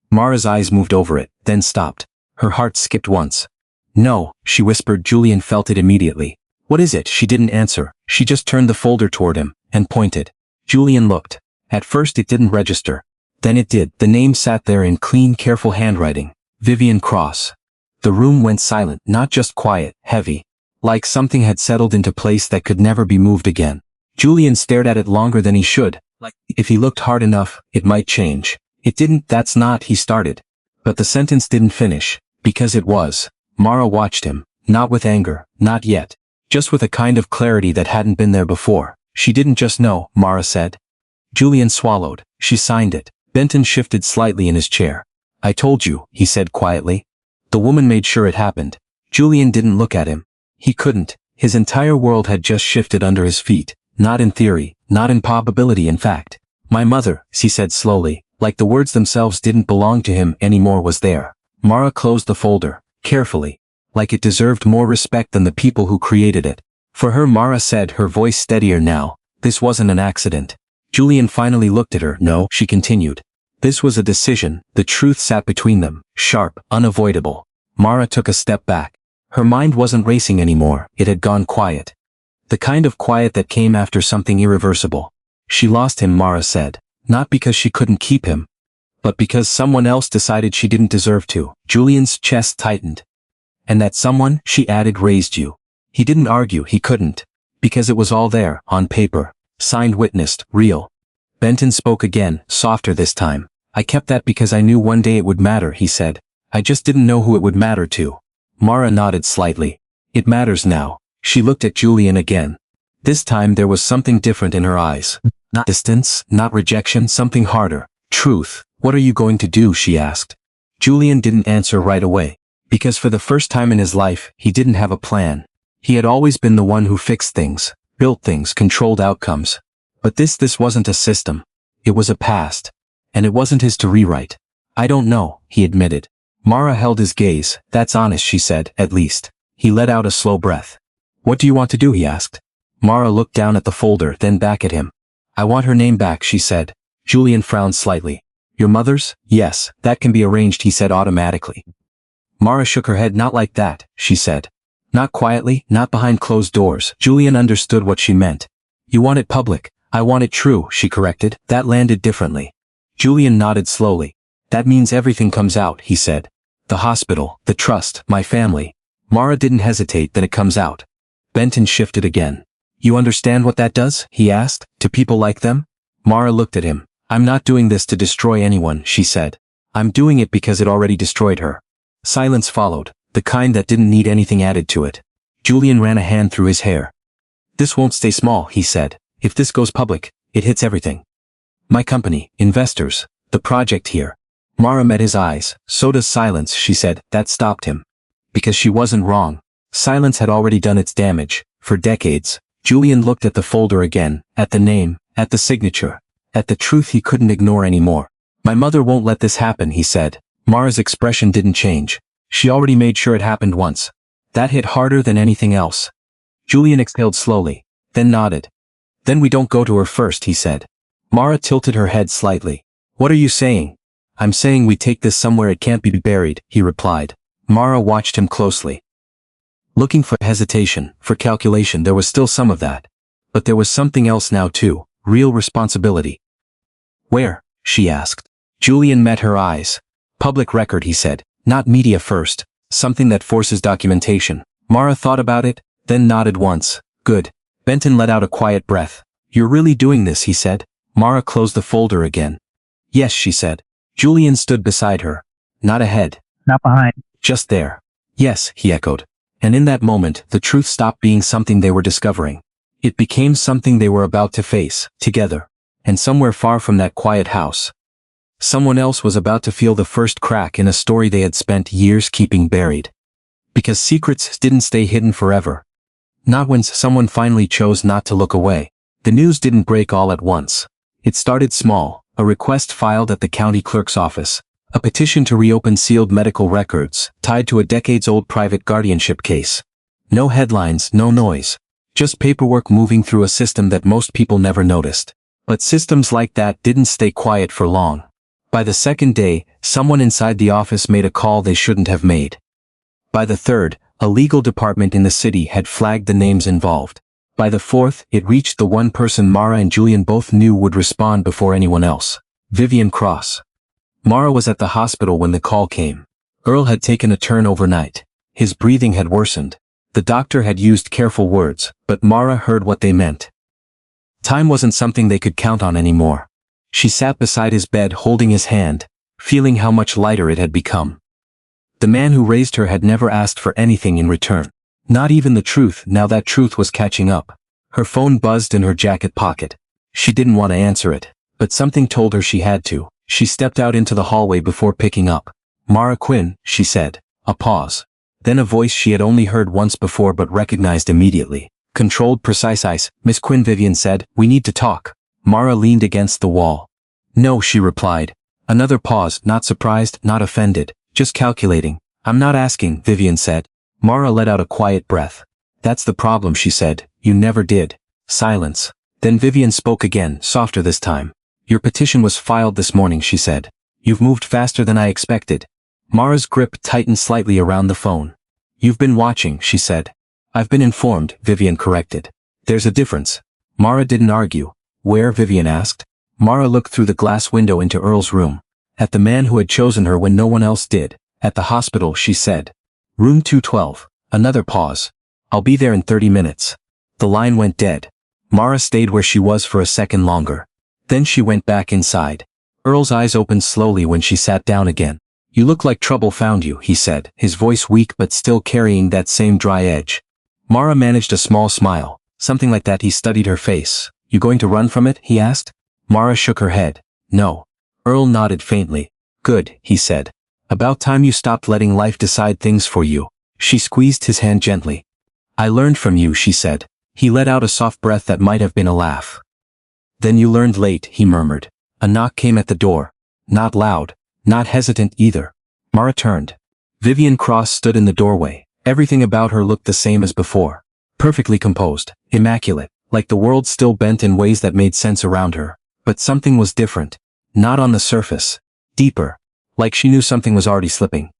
Mara's eyes moved over it, then stopped. Her heart skipped once. No, she whispered. Julian felt it immediately. What is it? She didn't answer. She just turned the folder toward him, and pointed. Julian looked. At first it didn't register. Then it did. The name sat there in clean, careful handwriting. Vivian Cross. The room went silent, not just quiet, heavy. Like something had settled into place that could never be moved again. Julian stared at it longer than he should. Like, if he looked hard enough, it might change. It didn't. That's not, he started. But the sentence didn't finish. Because it was. Mara watched him. Not with anger. Not yet. Just with a kind of clarity that hadn't been there before. She didn't just know, Mara said. Julian swallowed. She signed it. Benton shifted slightly in his chair. I told you, he said quietly. The woman made sure it happened. Julian didn't look at him. He couldn't. His entire world had just shifted under his feet. Not in theory, not in probability, in fact. My mother, she said slowly, like the words themselves didn't belong to him anymore, was there. Mara closed the folder, carefully, like it deserved more respect than the people who created it. For her, Mara said, her voice steadier now, this wasn't an accident. Julian finally looked at her. No, she continued. This was a decision. The truth sat between them, sharp, unavoidable. Mara took a step back. Her mind wasn't racing anymore. It had gone quiet. The kind of quiet that came after something irreversible. She lost him, Mara said. Not because she couldn't keep him, but because someone else decided she didn't deserve to. Julian's chest tightened. And that someone, she added, raised you. He didn't argue. He couldn't. Because it was all there, on paper. Signed, witnessed, real. Benton spoke again, softer this time. I kept that because I knew one day it would matter, he said. I just didn't know who it would matter to. Mara nodded slightly. It matters now. She looked at Julian again. This time there was something different in her eyes. Not distance, not rejection, something harder. Truth. What are you going to do? She asked. Julian didn't answer right away. Because for the first time in his life, he didn't have a plan. He had always been the one who fixed things, built things, controlled outcomes. But this wasn't a system. It was a past. And it wasn't his to rewrite. I don't know, he admitted. Mara held his gaze. That's honest, she said, at least. He let out a slow breath. What do you want to do? He asked. Mara looked down at the folder, then back at him. I want her name back, she said. Julian frowned slightly. Your mother's? Yes, that can be arranged, he said automatically. Mara shook her head. Not like that, she said. Not quietly, not behind closed doors. Julian understood what she meant. You want it public. I want it true, she corrected. That landed differently. Julian nodded slowly. That means everything comes out, he said. The hospital, the trust, my family. Mara didn't hesitate. Then it comes out. Benton shifted again. You understand what that does? He asked. To people like them? Mara looked at him. I'm not doing this to destroy anyone, she said. I'm doing it because it already destroyed her. Silence followed, the kind that didn't need anything added to it. Julian ran a hand through his hair. This won't stay small, he said. If this goes public, it hits everything. My company, investors, the project here. Mara met his eyes. So does silence, she said. That stopped him. Because she wasn't wrong. Silence had already done its damage, for decades. Julian looked at the folder again, at the name, at the signature, at the truth he couldn't ignore anymore. My mother won't let this happen, he said. Mara's expression didn't change. She already made sure it happened once. That hit harder than anything else. Julian exhaled slowly, then nodded. Then we don't go to her first, he said. Mara tilted her head slightly. What are you saying? I'm saying we take this somewhere it can't be buried, he replied. Mara watched him closely. Looking for hesitation, for calculation. There was still some of that. But there was something else now too, real responsibility. Where? She asked. Julian met her eyes. Public record, he said. Not media first. Something that forces documentation. Mara thought about it, then nodded once. Good. Benton let out a quiet breath. You're really doing this, he said. Mara closed the folder again. Yes, she said. Julian stood beside her. Not ahead. Not behind. Just there. Yes, he echoed. And in that moment, the truth stopped being something they were discovering. It became something they were about to face, together. And somewhere far from that quiet house, someone else was about to feel the first crack in a story they had spent years keeping buried. Because secrets didn't stay hidden forever. Not when someone finally chose not to look away. The news didn't break all at once. It started small, a request filed at the county clerk's office, a petition to reopen sealed medical records, tied to a decades-old private guardianship case. No headlines, no noise. Just paperwork moving through a system that most people never noticed. But systems like that didn't stay quiet for long. By the second day, someone inside the office made a call they shouldn't have made. By the third, a legal department in the city had flagged the names involved. By the fourth, it reached the one person Mara and Julian both knew would respond before anyone else. Vivian Cross. Mara was at the hospital when the call came. Earl had taken a turn overnight. His breathing had worsened. The doctor had used careful words, but Mara heard what they meant. Time wasn't something they could count on anymore. She sat beside his bed holding his hand, feeling how much lighter it had become. The man who raised her had never asked for anything in return. Not even the truth. Now that truth was catching up. Her phone buzzed in her jacket pocket. She didn't want to answer it, but something told her she had to. She stepped out into the hallway before picking up. "Mara Quinn," she said. A pause. Then a voice she had only heard once before but recognized immediately. Controlled, precise ice. "Miss Quinn," Vivian said. "We need to talk." Mara leaned against the wall. "No," she replied. Another pause, not surprised, not offended, just calculating. "I'm not asking," Vivian said. Mara let out a quiet breath. "That's the problem," she said. "You never did." Silence. Then Vivian spoke again, softer this time. "Your petition was filed this morning," she said. "You've moved faster than I expected." Mara's grip tightened slightly around the phone. "You've been watching," she said. "I've been informed," Vivian corrected. "There's a difference." Mara didn't argue. "Where?" Vivian asked. Mara looked through the glass window into Earl's room. At the man who had chosen her when no one else did. "At the hospital," she said. "Room 212. Another pause. "I'll be there in 30 minutes. The line went dead. Mara stayed where she was for a second longer. Then she went back inside. Earl's eyes opened slowly when she sat down again. "You look like trouble found you," he said, his voice weak but still carrying that same dry edge. Mara managed a small smile. Something like that. He studied her face. "You going to run from it?" he asked. Mara shook her head. "No." Earl nodded faintly. "Good," he said. "About time you stopped letting life decide things for you." She squeezed his hand gently. "I learned from you," she said. He let out a soft breath that might have been a laugh. "Then you learned late," he murmured. A knock came at the door. Not loud, not hesitant either. Mara turned. Vivian Cross stood in the doorway. Everything about her looked the same as before. Perfectly composed, immaculate, like the world still bent in ways that made sense around her. But something was different. Not on the surface. Deeper. Like she knew something was already slipping.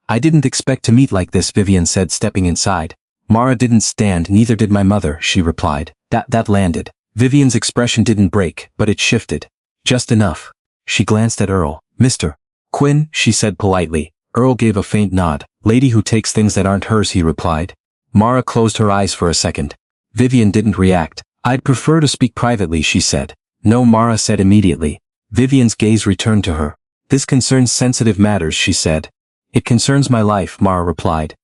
"I didn't expect to meet like this," Vivian said, stepping inside. "Mara didn't stand, neither did my mother," she replied. That landed. Vivian's expression didn't break, but it shifted. Just enough. She glanced at Earl. "Mr. Quinn," she said politely. Earl gave a faint nod. "Lady who takes things that aren't hers," he replied. Mara closed her eyes for a second. Vivian didn't react. "I'd prefer to speak privately," she said. "No," Mara said immediately. Vivian's gaze returned to her. "This concerns sensitive matters," she said. "It concerns my life," Mara replied.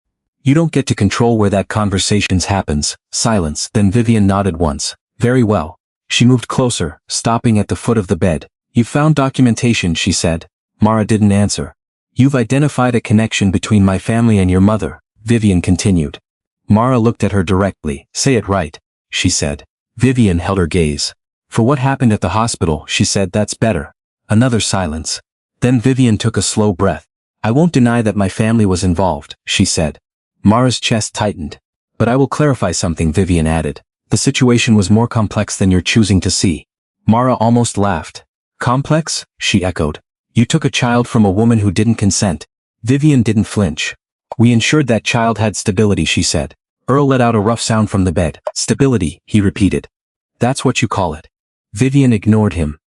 "You don't get to control where that conversation happens." Silence. Then Vivian nodded once. "Very well." She moved closer, stopping at the foot of the bed. "You found documentation," she said. Mara didn't answer. "You've identified a connection between my family and your mother," Vivian continued. Mara looked at her directly. "Say it right," she said. Vivian held her gaze. "For what happened at the hospital," she said. "That's better." Another silence. Then Vivian took a slow breath. "I won't deny that my family was involved," she said. Mara's chest tightened. "But I will clarify something," Vivian added. "The situation was more complex than you're choosing to see." Mara almost laughed. "Complex?" she echoed. "You took a child from a woman who didn't consent." Vivian didn't flinch. "We ensured that child had stability," she said. Earl let out a rough sound from the bed. "Stability," he repeated. "That's what you call it." Vivian ignored him.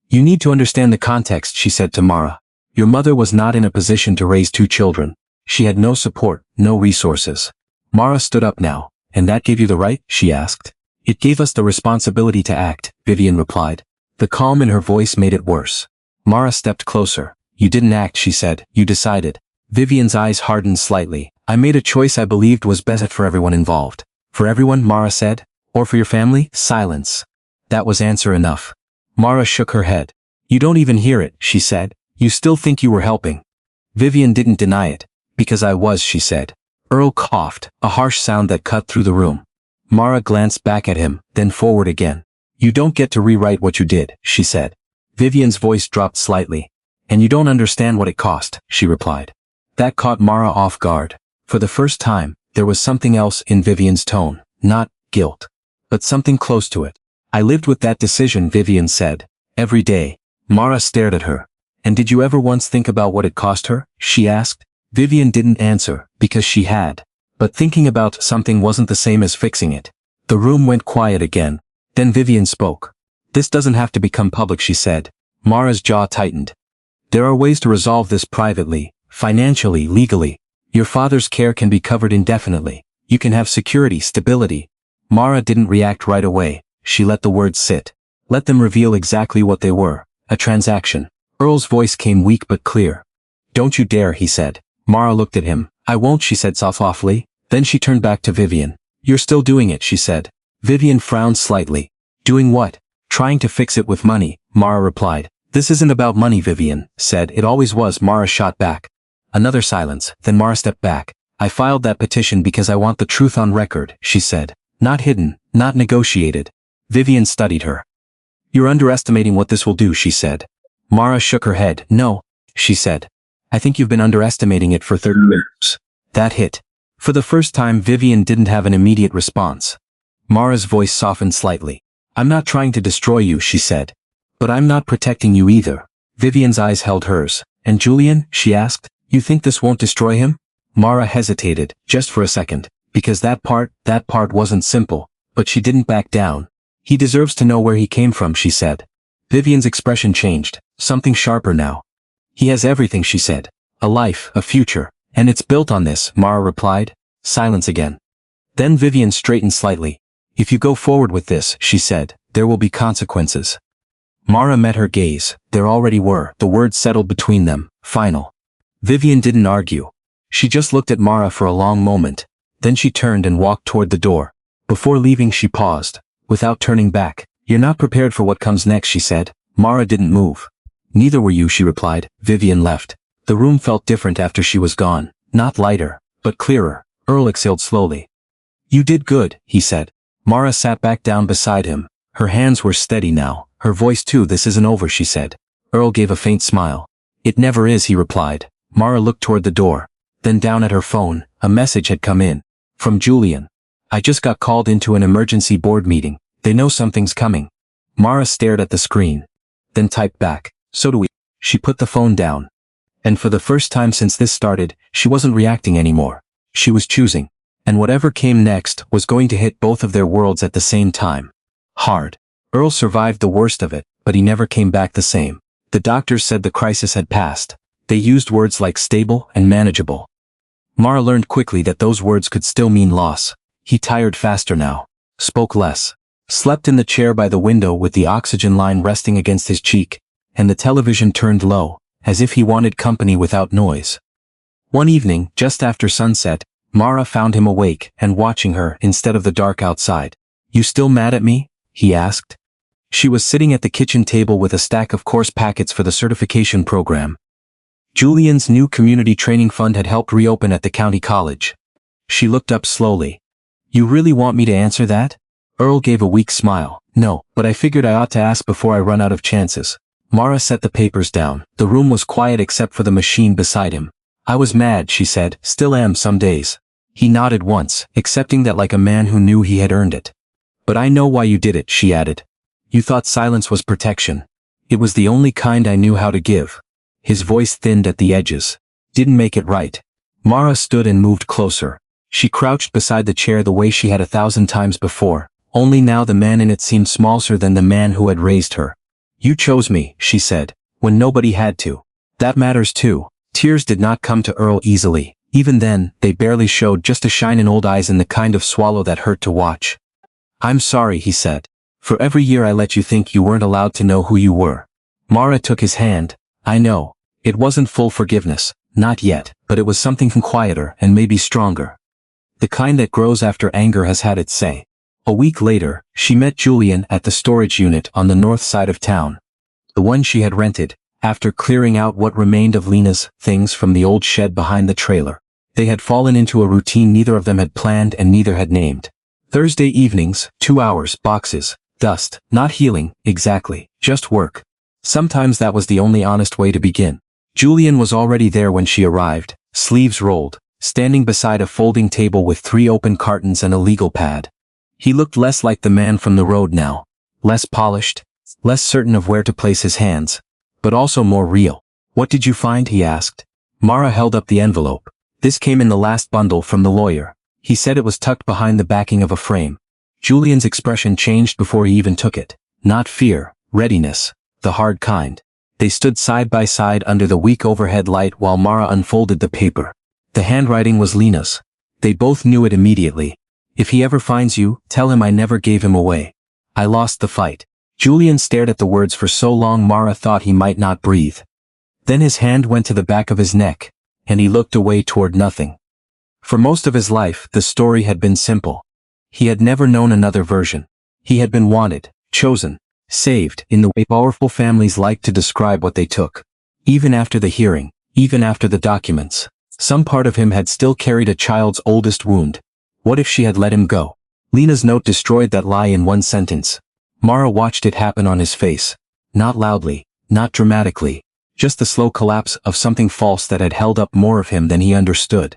"You need to understand the context," she said to Mara. "Your mother was not in a position to raise 2 children. She had no support, no resources." Mara stood up now. "And that gave you the right?" she asked. "It gave us the responsibility to act," Vivian replied. The calm in her voice made it worse. Mara stepped closer. "You didn't act," she said. "You decided." Vivian's eyes hardened slightly. "I made a choice I believed was best for everyone involved." "For everyone?" Mara said. "Or for your family?" Silence. That was answer enough. Mara shook her head. "You don't even hear it," she said. "You still think you were helping." Vivian didn't deny it. "Because I was," she said. Earl coughed, a harsh sound that cut through the room. Mara glanced back at him, then forward again. You don't get to rewrite what you did, she said. Vivian's voice dropped slightly. And you don't understand what it cost, she replied. That caught Mara off guard. For the first time, there was something else in Vivian's tone, not guilt, but something close to it. I lived with that decision, Vivian said. Every day. Mara stared at her. And did you ever once think about what it cost her? She asked. Vivian didn't answer, because she had. But thinking about something wasn't the same as fixing it. The room went quiet again. Then Vivian spoke. This doesn't have to become public, she said. Mara's jaw tightened. There are ways to resolve this privately, financially, legally. Your father's care can be covered indefinitely. You can have security, stability. Mara didn't react right away. She let the words sit. Let them reveal exactly what they were. A transaction. Earl's voice came weak but clear. Don't you dare, he said. Mara looked at him. I won't, she said softly. Then she turned back to Vivian. You're still doing it, she said. Vivian frowned slightly. Doing what? Trying to fix it with money, Mara replied. This isn't about money, Vivian said. It always was, Mara shot back. Another silence, then Mara stepped back. I filed that petition because I want the truth on record, she said. Not hidden, not negotiated. Vivian studied her. You're underestimating what this will do, she said. Mara shook her head. No, she said. I think you've been underestimating it for 30 years. That hit. For the first time, Vivian didn't have an immediate response. Mara's voice softened slightly. I'm not trying to destroy you, she said. But I'm not protecting you either. Vivian's eyes held hers. And Julian, she asked, you think this won't destroy him? Mara hesitated, just for a second, because that part wasn't simple, but she didn't back down. He deserves to know where he came from, she said. Vivian's expression changed, something sharper now. He has everything, she said. A life, a future, and it's built on this, Mara replied. Silence again. Then Vivian straightened slightly. If you go forward with this, she said, there will be consequences. Mara met her gaze. There already were. The words settled between them. Final. Vivian didn't argue. She just looked at Mara for a long moment. Then she turned and walked toward the door. Before leaving, she paused. Without turning back. You're not prepared for what comes next, she said. Mara didn't move. Neither were you, she replied. Vivian left. The room felt different after she was gone. Not lighter, but clearer. Earl exhaled slowly. You did good, he said. Mara sat back down beside him. Her hands were steady now. Her voice too. This isn't over, she said. Earl gave a faint smile. It never is, he replied. Mara looked toward the door. Then down at her phone, a message had come in. From Julian. I just got called into an emergency board meeting. They know something's coming. Mara stared at the screen. Then typed back. So do we. She put the phone down. And for the first time since this started, she wasn't reacting anymore. She was choosing. And whatever came next was going to hit both of their worlds at the same time. Hard. Earl survived the worst of it, but he never came back the same. The doctors said the crisis had passed. They used words like stable and manageable. Mara learned quickly that those words could still mean loss. He tired faster now. Spoke less. Slept in the chair by the window with the oxygen line resting against his cheek, and the television turned low, as if he wanted company without noise. One evening, just after sunset, Mara found him awake and watching her instead of the dark outside. You still mad at me? He asked. She was sitting at the kitchen table with a stack of course packets for the certification program. Julian's new community training fund had helped reopen at the county college. She looked up slowly. You really want me to answer that? Earl gave a weak smile. No, but I figured I ought to ask before I run out of chances. Mara set the papers down. The room was quiet except for the machine beside him. I was mad, she said. Still am some days. He nodded once, accepting that like a man who knew he had earned it. But I know why you did it, she added. You thought silence was protection. It was the only kind I knew how to give. His voice thinned at the edges. Didn't make it right. Mara stood and moved closer. She crouched beside the chair the way she had 1,000 times before. Only now the man in it seemed smaller than the man who had raised her. You chose me, she said, when nobody had to. That matters too. Tears did not come to Earl easily. Even then, they barely showed, just a shine in old eyes and the kind of swallow that hurt to watch. I'm sorry, he said. For every year I let you think you weren't allowed to know who you were. Mara took his hand. I know. It wasn't full forgiveness. Not yet, but it was something quieter and maybe stronger. The kind that grows after anger has had its say. A week later, she met Julian at the storage unit on the north side of town. The one she had rented, after clearing out what remained of Lena's things from the old shed behind the trailer. They had fallen into a routine neither of them had planned and neither had named. Thursday evenings, 2 hours, boxes, dust, not healing, exactly, just work. Sometimes that was the only honest way to begin. Julian was already there when she arrived, sleeves rolled, standing beside a folding table with 3 open cartons and a legal pad. He looked less like the man from the road now, less polished, less certain of where to place his hands, but also more real. "What did you find?" he asked. Mara held up the envelope. "This came in the last bundle from the lawyer. He said it was tucked behind the backing of a frame." Julian's expression changed before he even took it. Not fear, readiness, the hard kind. They stood side by side under the weak overhead light while Mara unfolded the paper. The handwriting was Lena's. They both knew it immediately. "If he ever finds you, tell him I never gave him away. I lost the fight." Julian stared at the words for so long Mara thought he might not breathe. Then his hand went to the back of his neck, and he looked away toward nothing. For most of his life, the story had been simple. He had never known another version. He had been wanted, chosen, saved, in the way powerful families like to describe what they took. Even after the hearing, even after the documents, some part of him had still carried a child's oldest wound. What if she had let him go? Lena's note destroyed that lie in one sentence. Mara watched it happen on his face. Not loudly, not dramatically, just the slow collapse of something false that had held up more of him than he understood.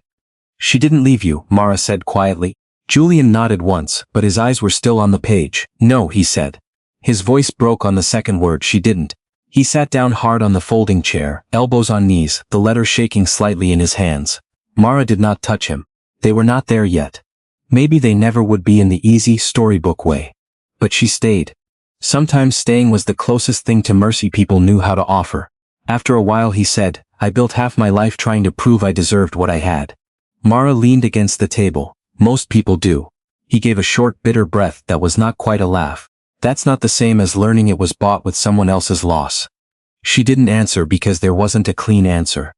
"She didn't leave you," Mara said quietly. Julian nodded once, but his eyes were still on the page. "No," he said. His voice broke on the second word, "she didn't." He sat down hard on the folding chair, elbows on knees, the letter shaking slightly in his hands. Mara did not touch him. They were not there yet. Maybe they never would be in the easy storybook way. But she stayed. Sometimes staying was the closest thing to mercy people knew how to offer. After a while he said, "I built half my life trying to prove I deserved what I had." Mara leaned against the table. "Most people do." He gave a short, bitter breath that was not quite a laugh. "That's not the same as learning it was bought with someone else's loss." She didn't answer because there wasn't a clean answer.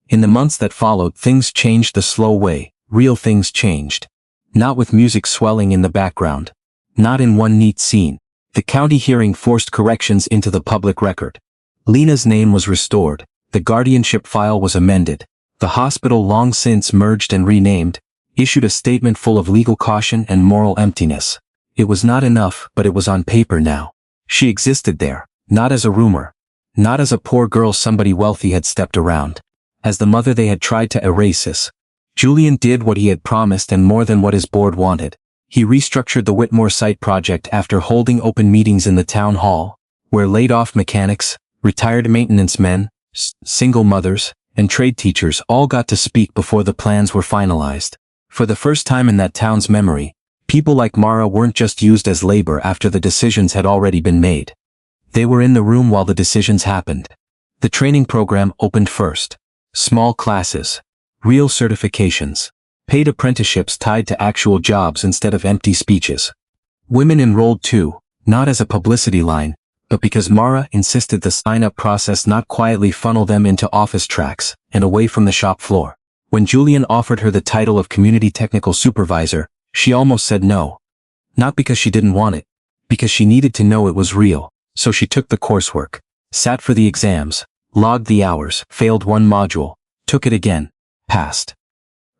In the months that followed, things changed the slow way. Real things changed. Not with music swelling in the background. Not in one neat scene. The county hearing forced corrections into the public record. Lena's name was restored. The guardianship file was amended. The hospital, long since merged and renamed, issued a statement full of legal caution and moral emptiness. It was not enough, but it was on paper now. She existed there, not as a rumor. Not as a poor girl somebody wealthy had stepped around. As the mother they had tried to erase us. Julian did what he had promised and more than what his board wanted. He restructured the Whitmore site project after holding open meetings in the town hall, where laid-off mechanics, retired maintenance men, single mothers, and trade teachers all got to speak before the plans were finalized. For the first time in that town's memory, people like Mara weren't just used as labor after the decisions had already been made. They were in the room while the decisions happened. The training program opened first. Small classes. Real certifications. Paid apprenticeships tied to actual jobs instead of empty speeches. Women enrolled too, not as a publicity line, but because Mara insisted the sign-up process not quietly funnel them into office tracks and away from the shop floor. When Julian offered her the title of Community Technical Supervisor, she almost said no. Not because she didn't want it, because she needed to know it was real. So she took the coursework, sat for the exams, logged the hours, failed one module, took it again, passed.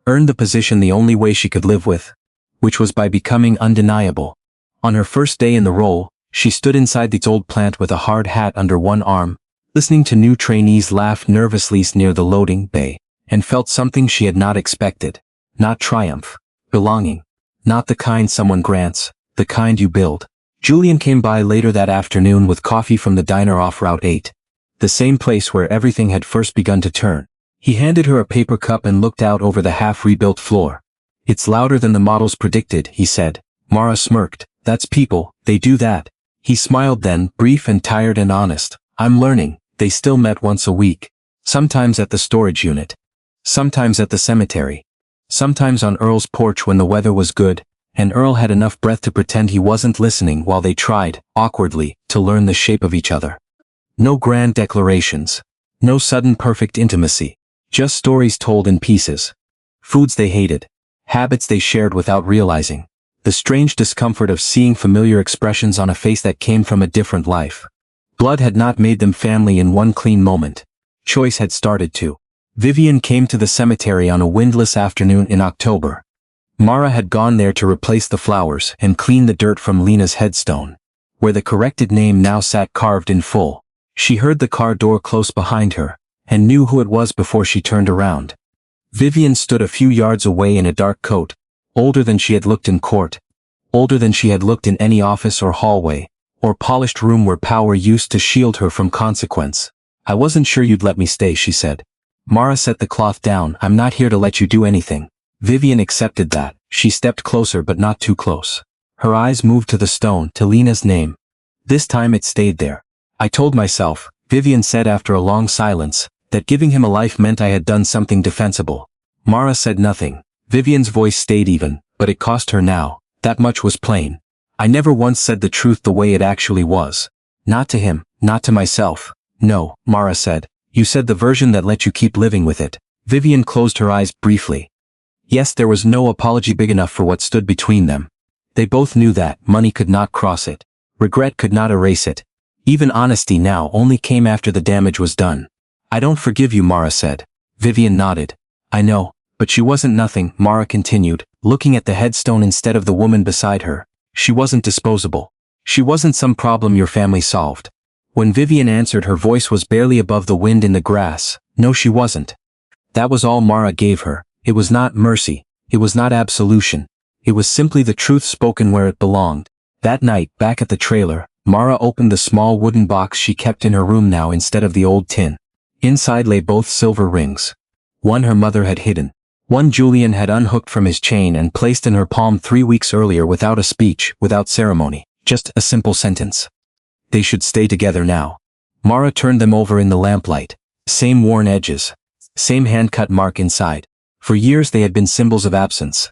Earned the position the only way she could live with, which was by becoming undeniable. On her first day in the role, she stood inside the old plant with a hard hat under one arm, listening to new trainees laugh nervously near the loading bay, and felt something she had not expected. Not triumph, belonging. Not the kind someone grants, the kind you build. Julian came by later that afternoon with coffee from the diner off Route 8. The same place where everything had first begun to turn. He handed her a paper cup and looked out over the half-rebuilt floor. "It's louder than the models predicted," he said. Mara smirked. "That's people, they do that." He smiled then, brief and tired and honest. "I'm learning." They still met once a week. Sometimes at the storage unit. Sometimes at the cemetery. Sometimes on Earl's porch when the weather was good, and Earl had enough breath to pretend he wasn't listening while they tried, awkwardly, to learn the shape of each other. No grand declarations. No sudden perfect intimacy. Just stories told in pieces. Foods they hated. Habits they shared without realizing. The strange discomfort of seeing familiar expressions on a face that came from a different life. Blood had not made them family in one clean moment. Choice had started to. Vivian came to the cemetery on a windless afternoon in October. Mara had gone there to replace the flowers and clean the dirt from Lena's headstone, where the corrected name now sat carved in full. She heard the car door close behind her, and knew who it was before she turned around. Vivian stood a few yards away in a dark coat, older than she had looked in court, older than she had looked in any office or hallway, or polished room where power used to shield her from consequence. "I wasn't sure you'd let me stay," she said. Mara set the cloth down. "I'm not here to let you do anything." Vivian accepted that. She stepped closer but not too close. Her eyes moved to the stone, to Lena's name. This time it stayed there. "I told myself," Vivian said after a long silence, "that giving him a life meant I had done something defensible." Mara said nothing. Vivian's voice stayed even, but it cost her now. That much was plain. "I never once said the truth the way it actually was. Not to him, not to myself." "No," Mara said. "You said the version that let you keep living with it." Vivian closed her eyes briefly. Yes, there was no apology big enough for what stood between them. They both knew that money could not cross it. Regret could not erase it. Even honesty now only came after the damage was done. "I don't forgive you," Mara said. Vivian nodded. "I know, but she wasn't nothing," Mara continued, looking at the headstone instead of the woman beside her. "She wasn't disposable. She wasn't some problem your family solved." When Vivian answered, her voice was barely above the wind in the grass. "No, she wasn't." That was all Mara gave her. It was not mercy. It was not absolution. It was simply the truth spoken where it belonged. That night, back at the trailer, Mara opened the small wooden box she kept in her room now instead of the old tin. Inside lay both silver rings. One her mother had hidden. One Julian had unhooked from his chain and placed in her palm 3 weeks earlier without a speech, without ceremony. Just a simple sentence. They should stay together now. Mara turned them over in the lamplight. Same worn edges. Same hand-cut mark inside. For years they had been symbols of absence.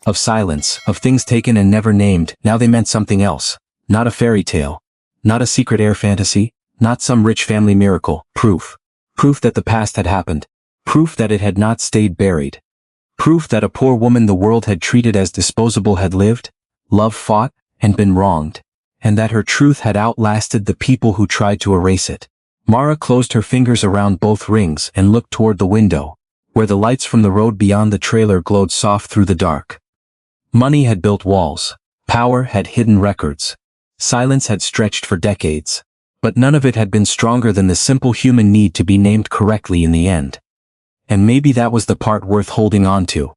Of silence, of things taken and never named. Now they meant something else. Not a fairy tale. Not a secret air fantasy. Not some rich family miracle. Proof. Proof that the past had happened. Proof that it had not stayed buried. Proof that a poor woman the world had treated as disposable had lived, loved, fought, and been wronged. And that her truth had outlasted the people who tried to erase it. Mara closed her fingers around both rings and looked toward the window, where the lights from the road beyond the trailer glowed soft through the dark. Money had built walls. Power had hidden records. Silence had stretched for decades. But none of it had been stronger than the simple human need to be named correctly in the end. And maybe that was the part worth holding on to.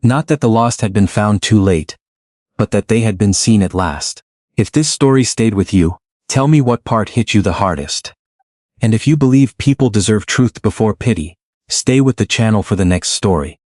Not that the lost had been found too late, but that they had been seen at last. If this story stayed with you, tell me what part hit you the hardest. And if you believe people deserve truth before pity, stay with the channel for the next story.